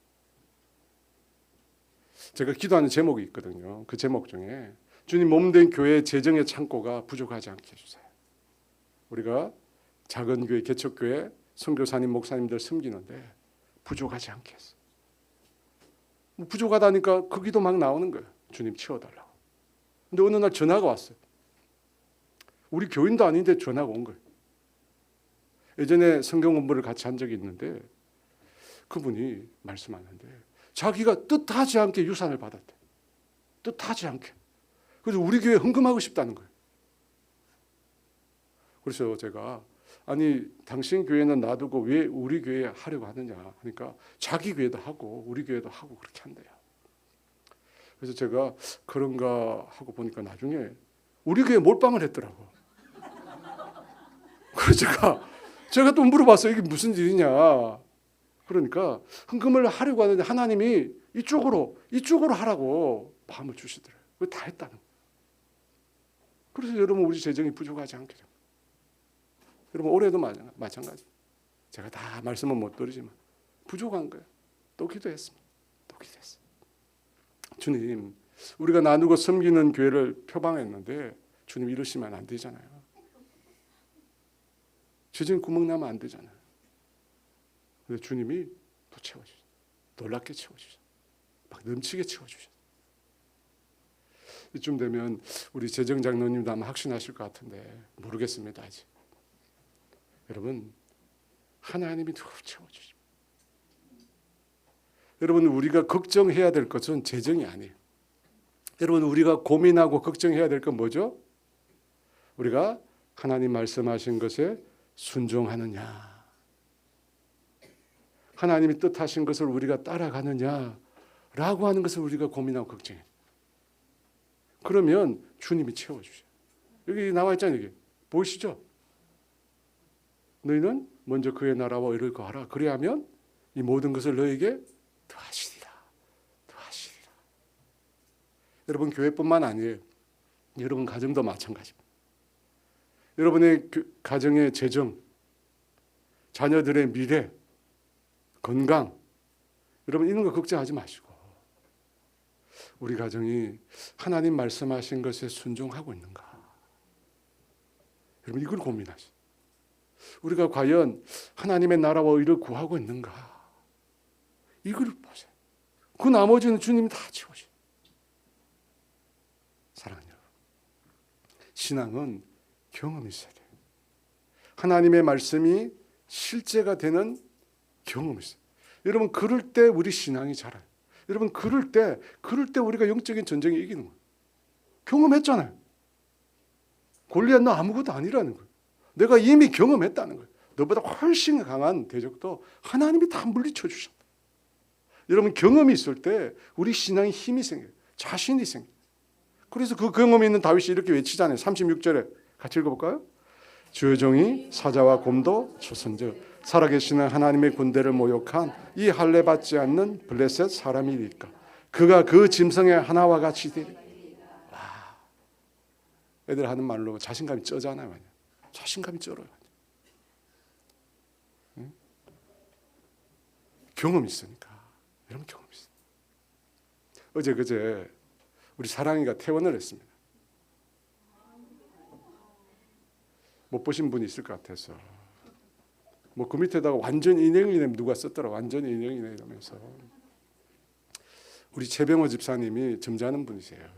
제가 기도하는 제목이 있거든요. 그 제목 중에 주님 몸된 교회 재정의 창고가 부족하지 않게 해주세요. 우리가 작은 교회, 개척교회 선교사님, 목사님들 섬기는데 부족하지 않게 했어. 부족하다니까 그 기도 막 나오는 거예요. 주님 채워달라고. 근데 어느 날 전화가 왔어요. 우리 교인도 아닌데 전화가 온 거예요. 예전에 성경 공부를 같이 한 적이 있는데 그분이 말씀하는데 자기가 뜻하지 않게 유산을 받았대. 뜻하지 않게. 그래서 우리 교회 헌금하고 싶다는 거예요. 그래서 제가 아니 당신 교회는 놔두고 왜 우리 교회에 하려고 하느냐 하니까 자기 교회도 하고 우리 교회도 하고 그렇게 한대요. 그래서 제가 그런가 하고 보니까 나중에 우리 교회 몰빵을 했더라고. 그래서 제가 또 물어봤어요. 이게 무슨 일이냐. 그러니까 헌금을 하려고 하는데 하나님이 이쪽으로 하라고 마음을 주시더라고요. 다 했다는 거예요. 그래서 여러분 우리 재정이 부족하지 않게 됩니다. 여러분 올해도 마찬가지. 제가 다 말씀은 못 드리지만 부족한 거예요. 또 기도했습니다. 또 기도했어요. 주님, 우리가 나누고 섬기는 교회를 표방했는데 주님 이러시면 안 되잖아요. 재정이 구멍 나면 안 되잖아요. 근데 주님이 또 채워주셔. 놀랍게 채워주셔. 막 넘치게 채워주셔. 이쯤 되면 우리 재정 장로님도 아마 확신하실 것 같은데 모르겠습니다 아직. 여러분 하나님이 누구 채워주십니다. 여러분 우리가 걱정해야 될 것은 재정이 아니에요. 여러분 우리가 고민하고 걱정해야 될 건 뭐죠? 우리가 하나님 말씀하신 것에 순종하느냐, 하나님이 뜻하신 것을 우리가 따라가느냐라고 하는 것을 우리가 고민하고 걱정해요. 그러면 주님이 채워주셔요. 여기 나와 있잖아요. 여기 보이시죠? 너희는 먼저 그의 나라와 의를 구하라. 그래야면 이 모든 것을 너에게 더하시리라. 더하시리라. 여러분 교회뿐만 아니에요. 여러분 가정도 마찬가지입니다. 여러분의 가정의 재정, 자녀들의 미래, 건강, 여러분 이런 거 걱정하지 마시고 우리 가정이 하나님 말씀하신 것에 순종하고 있는가? 여러분 이걸 고민하세요. 우리가 과연 하나님의 나라와 의를 구하고 있는가? 이걸 보세요. 그 나머지는 주님이 다 채우셔요. 사랑하는 여러분, 신앙은 경험이 있어야 돼요. 하나님의 말씀이 실제가 되는 경험이 있어요. 여러분 그럴 때 우리 신앙이 자라요. 여러분 그럴 때 우리가 영적인 전쟁에 이기는 거예요. 경험했잖아요. 골리앗 너 아무것도 아니라는 거예요. 내가 이미 경험했다는 거예요. 너보다 훨씬 강한 대적도 하나님이 다 물리쳐 주셨다. 여러분 경험이 있을 때 우리 신앙에 힘이 생겨요. 자신이 생겨요. 그래서 그 경험이 있는 다윗이 이렇게 외치잖아요. 36절에 같이 읽어볼까요? 주의 종이 사자와 곰도 초선즉 살아계시는 하나님의 군대를 모욕한 이 할례 받지 않는 블레셋 사람이니까 그가 그 짐승의 하나와 같이 되리. 와, 애들 하는 말로 자신감이 쩌잖아요. 자신감이 쩔어요. 경험이 있으니까. 여러분 경험이 있어요. 어제 그제 우리 사랑이가 퇴원을 했습니다. 못 보신 분이 있을 것 같아서 뭐 그 밑에다가 완전 인형이네 누가 썼더라. 완전 인형이네 이러면서. 우리 최병호 집사님이 점잖은 분이세요.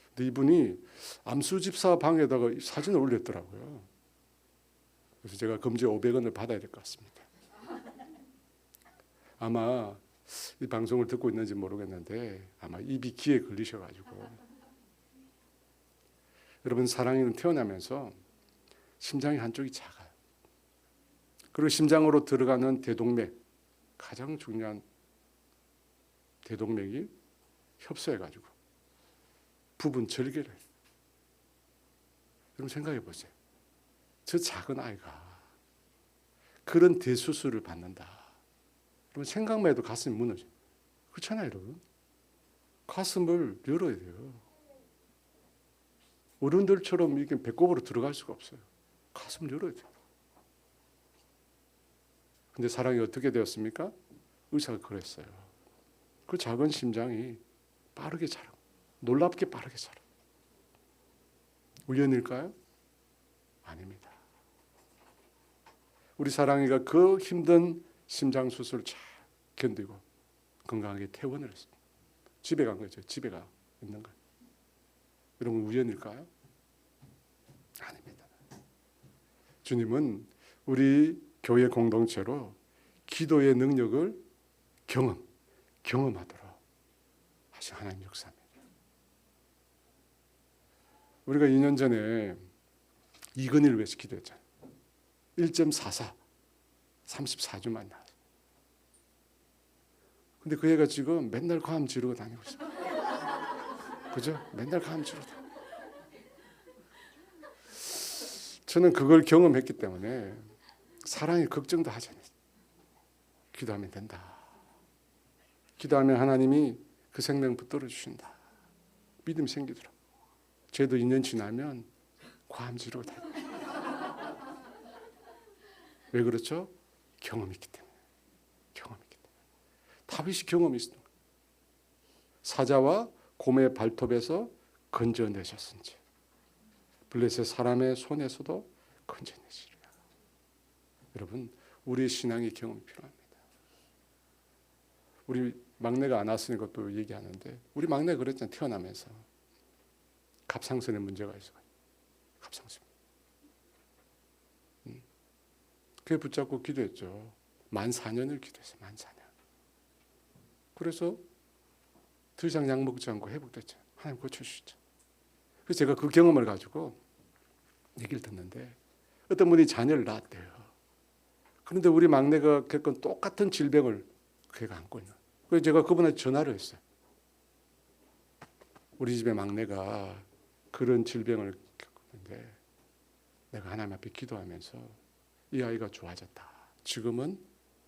근데 이분이 암수 집사 방에다가 사진을 올렸더라고요. 그래서 제가 검제 500원을 받아야 될 것 같습니다. 아마 이 방송을 듣고 있는지 모르겠는데 아마 입이 귀에 걸리셔가지고. 여러분 사랑이는 태어나면서 심장이 한쪽이 작아요. 그리고 심장으로 들어가는 대동맥, 가장 중요한 대동맥이 협소해가지고 부분 절개를 해요. 여러분 생각해 보세요. 저 작은 아이가 그런 대수술을 받는다. 여러분 생각만 해도 가슴이 무너져요. 그렇잖아요, 여러분. 가슴을 열어야 돼요. 어른들처럼 이렇게 배꼽으로 들어갈 수가 없어요. 가슴을 열어야 돼요. 근데 사랑이 어떻게 되었습니까? 의사가 그랬어요. 그 작은 심장이 빠르게 자라. 놀랍게 빠르게 자라. 우연일까요? 아닙니다. 우리 사랑이가 그 힘든 심장 수술을 잘 견디고 건강하게 퇴원을 했습니다. 집에 간 거죠. 집에 가 있는 거예요. 여러분 우연일까요? 아닙니다. 주님은 우리 교회 공동체로 기도의 능력을 경험하도록 하신 하나님 역사입니다. 우리가 2년 전에 이건희를 위해서 기도했잖아요. 1.44 34주만 나왔어요. 근데 그 애가 지금 맨날 과음 지르고 다니고 있어요. 그죠? 맨날 과음 지르고 다니고. 저는 그걸 경험했기 때문에 사랑이 걱정도 하지 않았어요. 기도하면 된다. 기도하면 하나님이 그 생명 붙들어 주신다. 믿음이 생기더라고요. 저도 2년 지나면 과음 지르고 다녀요. 왜 그렇죠? 경험이 있기 때문에. 경험이 있기 때문에. 다윗이 경험이 있었던 거예요. 사자와 곰의 발톱에서 건져내셨은지 블레셋 사람의 손에서도 건져내시리라. 여러분 우리의 신앙의 경험이 필요합니다. 우리 막내가 안 왔으니까 또 얘기하는데 우리 막내가 그랬잖아요. 태어나면서 갑상선에 문제가 있어요. 갑상선. 그게 붙잡고 기도했죠. 만 4년을 기도했어요. 만 4년. 그래서 더 이상 약 먹지 않고 회복됐죠. 하나님 고쳐주시죠. 그래서 제가 그 경험을 가지고 얘기를 듣는데 어떤 분이 자녀를 낳았대요. 그런데 우리 막내가 겪은 똑같은 질병을 걔가 안고 있는. 그래서 제가 그분한테 전화를 했어요. 우리 집의 막내가 그런 질병을 겪었는데 내가 하나님 앞에 기도하면서 이 아이가 좋아졌다. 지금은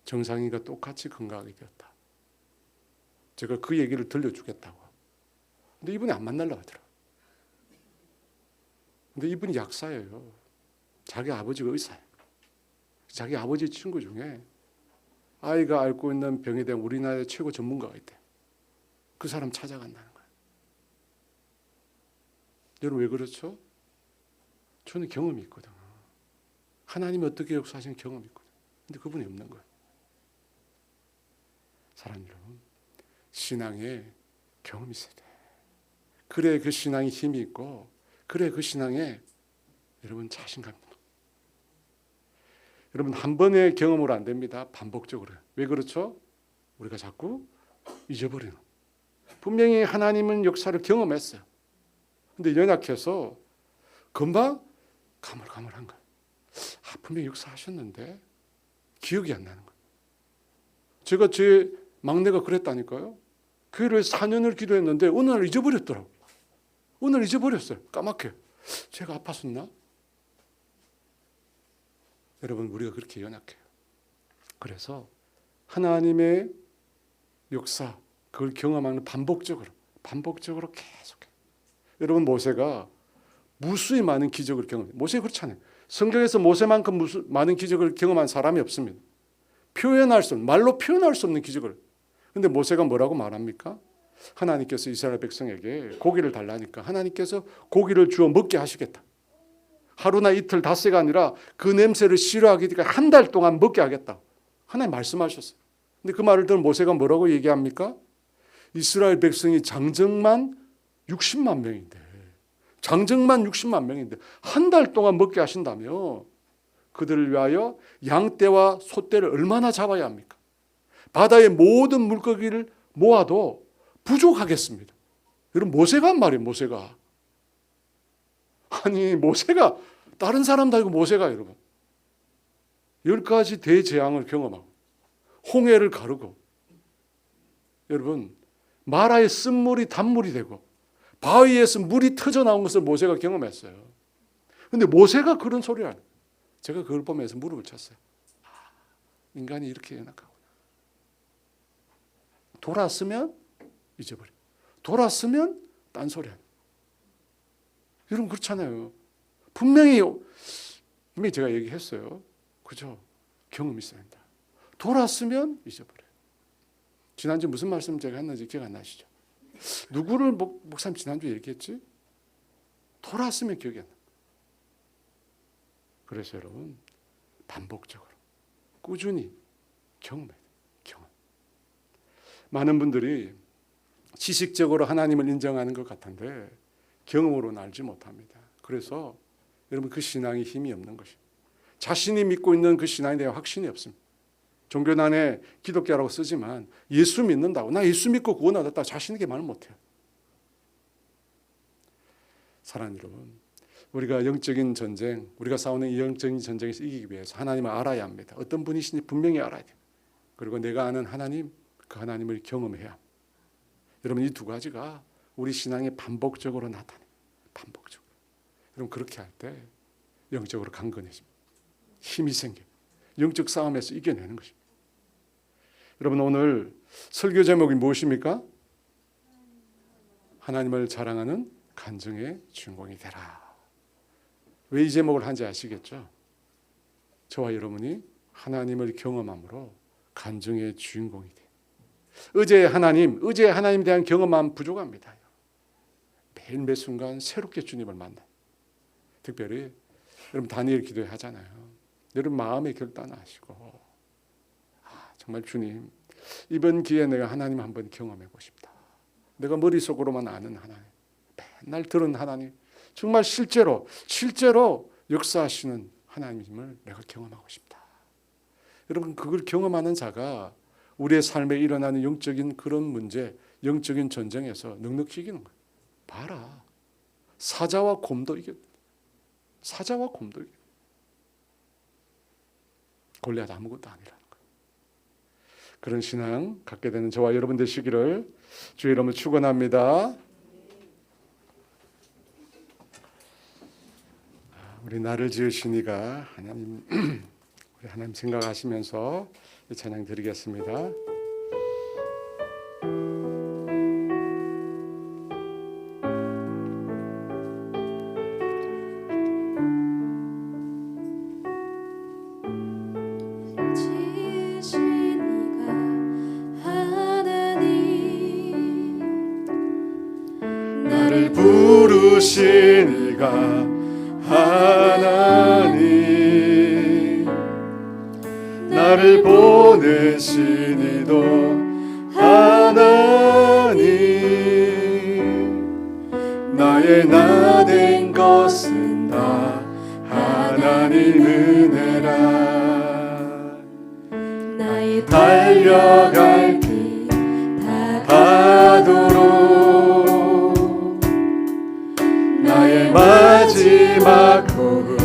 정상인과 똑같이 건강하게 되었다. 제가 그 얘기를 들려주겠다고. 근데 이분이 안 만나려고 하더라고요. 근데 이분이 약사예요. 자기 아버지가 의사예요. 자기 아버지 친구 중에 아이가 앓고 있는 병에 대한 우리나라의 최고 전문가가 있대요. 그 사람 찾아간다는 거예요. 여러분 왜 그렇죠? 저는 경험이 있거든. 하나님이 어떻게 역사하시는 경험이 있거든. 근데 그분이 없는 거예요. 사랑하는 여러분, 신앙에 경험이 있어야 돼. 그래 그 신앙이 힘이 있고 그래 그 신앙에 여러분 자신감이 있는. 여러분 한 번의 경험으로 안 됩니다. 반복적으로. 왜 그렇죠? 우리가 자꾸 잊어버리는. 분명히 하나님은 역사를 경험했어요. 근데 연약해서 금방 가물가물한 거예요. 분명히 역사하셨는데 기억이 안 나는 거예요. 제가 제 막내가 그랬다니까요. 교회를 4년을 기도했는데 어느 날 잊어버렸더라고요. 어느 날 잊어버렸어요. 까맣게. 제가 아팠었나? 여러분 우리가 그렇게 연약해요. 그래서 하나님의 역사 그걸 경험하는 반복적으로 계속해요. 여러분 모세가 무수히 많은 기적을 경험해요. 모세 그렇잖아요. 성경에서 모세만큼 많은 기적을 경험한 사람이 없습니다. 표현할 수 없는, 말로 표현할 수 없는 기적을. 근데 모세가 뭐라고 말합니까? 하나님께서 이스라엘 백성에게 고기를 달라니까 하나님께서 고기를 주어 먹게 하시겠다. 하루나 이틀 닷새가 아니라 그 냄새를 싫어하기 때문에 한 달 동안 먹게 하겠다. 하나님 말씀하셨어요. 근데 그 말을 들은 모세가 뭐라고 얘기합니까? 이스라엘 백성이 장정만 60만 명인데, 장정만 60만 명인데 한 달 동안 먹게 하신다며 그들을 위하여 양떼와 소떼를 얼마나 잡아야 합니까? 바다의 모든 물고기를 모아도 부족하겠습니다. 여러분, 모세가 한 말이에요. 모세가. 아니, 모세가, 다른 사람도 아니고 모세가, 여러분 10가지 대재앙을 경험하고 홍해를 가르고, 여러분 마라의 쓴물이 단물이 되고 바위에서 물이 터져 나온 것을 모세가 경험했어요. 그런데 모세가 그런 소리를 하는 거예요. 제가 그걸 보면서 무릎을 쳤어요. 인간이 이렇게 연약하구나. 돌았으면 잊어버려. 돌았으면 딴소리하는. 여러분 그렇잖아요. 분명히 제가 얘기했어요. 그죠? 경험이 있어야 한다. 돌았으면 잊어버려요. 지난주 무슨 말씀 제가 했는지 기억 안 나시죠? 누구를 목사님 지난주에 얘기했지? 돌았으면 기억이 안 나. 그래서 여러분 반복적으로 꾸준히 경험해야 돼요. 경험. 많은 분들이 지식적으로 하나님을 인정하는 것 같은데 경험으로는 알지 못합니다. 그래서 여러분 그 신앙이 힘이 없는 것입니다. 자신이 믿고 있는 그 신앙에 대한 확신이 없습니다. 종교난에 기독교라고 쓰지만 예수 믿는다고, 나 예수 믿고 구원 얻었다고 자신에게 말 못해요. 사랑하는 여러분, 우리가 영적인 전쟁, 우리가 싸우는 이 영적인 전쟁에서 이기기 위해서 하나님을 알아야 합니다. 어떤 분이신지 분명히 알아야 돼요. 그리고 내가 아는 하나님, 그 하나님을 경험해야 합니다. 여러분 이 두 가지가 우리 신앙에 반복적으로 나타나요. 반복적으로. 여러분 그렇게 할 때 영적으로 강건해집니다. 힘이 생겨요. 영적 싸움에서 이겨내는 것입니다. 여러분 오늘 설교 제목이 무엇입니까? 하나님을 자랑하는 간증의 주인공이 되라. 왜 이 제목을 한지 아시겠죠? 저와 여러분이 하나님을 경험함으로 간증의 주인공이 돼요. 의제의 하나님에 대한 경험만 부족합니다. 매일 매 순간 새롭게 주님을 만나요. 특별히 여러분 다니엘 기도회 하잖아요. 여러분 마음의 결단하시고 정말 주님 이번 기회에 내가 하나님 한번 경험하고 싶다. 내가 머릿속으로만 아는 하나님, 맨날 들은 하나님, 정말 실제로 역사하시는 하나님을 내가 경험하고 싶다. 여러분 그걸 경험하는 자가 우리의 삶에 일어나는 영적인 그런 문제, 영적인 전쟁에서 넉넉히 이기는 거예요. 봐라, 사자와 곰도 이겨. 사자와 곰도 이겨. 골리앗 아무것도 아니라는 거예요. 그런 신앙 갖게 되는 저와 여러분 되시기를 주의 이름으로 축원합니다. 우리 나를 지으신 이가 하나님, 우리 하나님 생각하시면서 이 찬양 드리겠습니다. 나를 부르신 이가 하나님, 나를 보내신 이도 하나님, 나의 나 된 것은 다 하나님 은혜라. 나의 달려갈 길 다하도록, 나의 마지막 호흡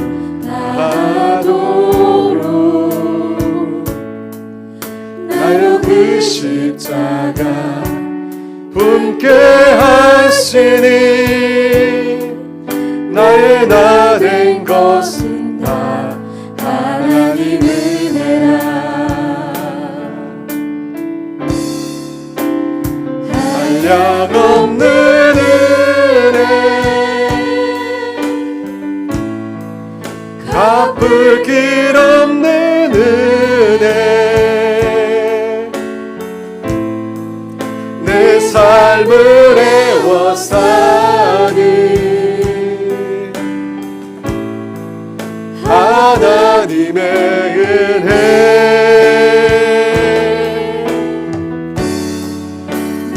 다하도록, 나로 그 십자가 품게 하시니, 나의 나 된 것은 다 하나님 은혜라. 한량없는 은혜, 갚을 길 없는 은혜, 삶을 애워 사는 하나님의 은혜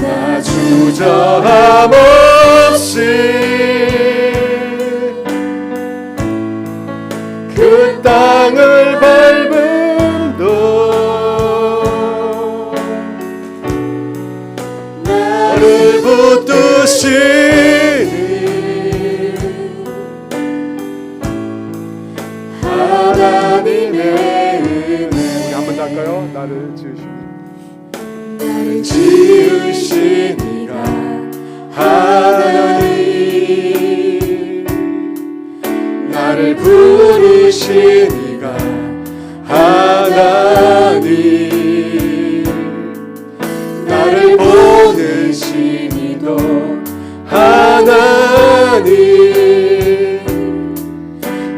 나 주저함 없이 그 땅을 밟음도 나를 붙드시니 하나님의 은혜. 우리 한번 할까요? 나를 지으신 이가 하나님 나를 부르신 이가 하나님 나를 보내신 이도 하나님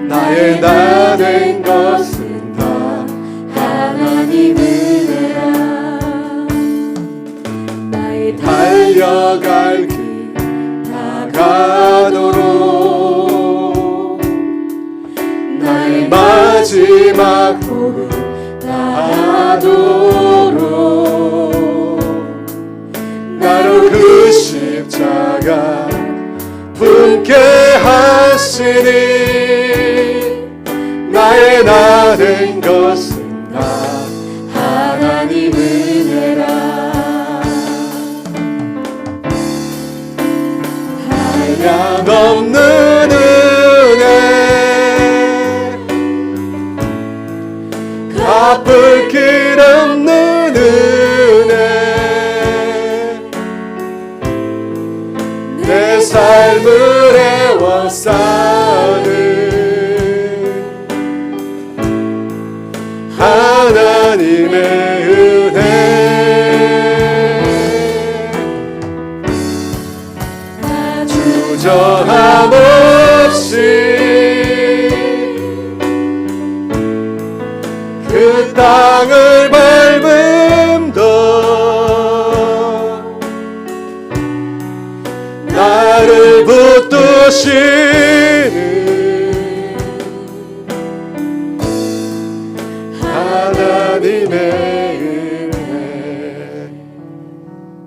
나의 나 된 것은 다 하나님 은혜라 나의 달려갈 길 나가도록 나의 마지막 호흡 다하도록 나로 그 십자가 품게 하시니 나의 나 된 것은 다 하나님 은혜라 한량없는 은혜 갚을 길 없는 은혜 내 삶을 애워 사는 하나님의 은혜 주저함 없이 그 땅을 밟음도 나를 붙드시는 하나님의 은혜.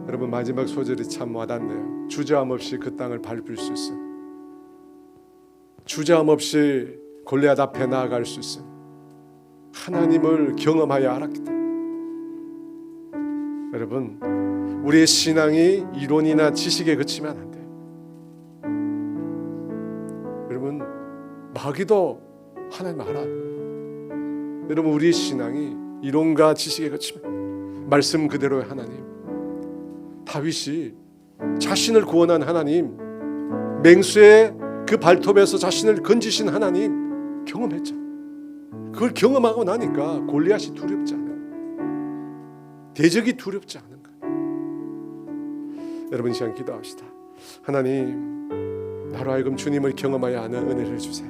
여러분 마지막 소절이 참 와닿네요. 주저함 없이 그 땅을 밟을 수 있어. 주저함 없이 골리앗 앞에 나아갈 수 있어. 하나님을 경험하여 알았기 때문에. 여러분 우리의 신앙이 이론이나 지식에 그치면 안 돼요. 여러분 마귀도 하나님 알아요. 여러분 우리의 신앙이 이론과 지식에 그치면 말씀 그대로의 하나님. 다윗이 자신을 구원한 하나님, 맹수의 그 발톱에서 자신을 건지신 하나님 경험했죠. 그걸 경험하고 나니까 골리앗이 두렵지 않아요. 대적이 두렵지 않은 거예요. 여러분 시간 기도합시다. 하나님 나로 하여금 주님을 경험하여 아는 은혜를 주세요.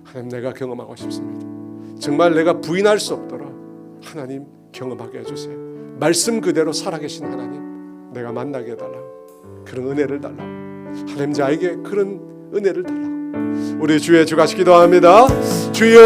하나님 내가 경험하고 싶습니다. 정말 내가 부인할 수 없도록 하나님 경험하게 해주세요. 말씀 그대로 살아계신 하나님 내가 만나게 해달라고 그런 은혜를 달라고 하나님 자에게 그런 은혜를 달라고 우리 주의 주같이 기도합니다. 주여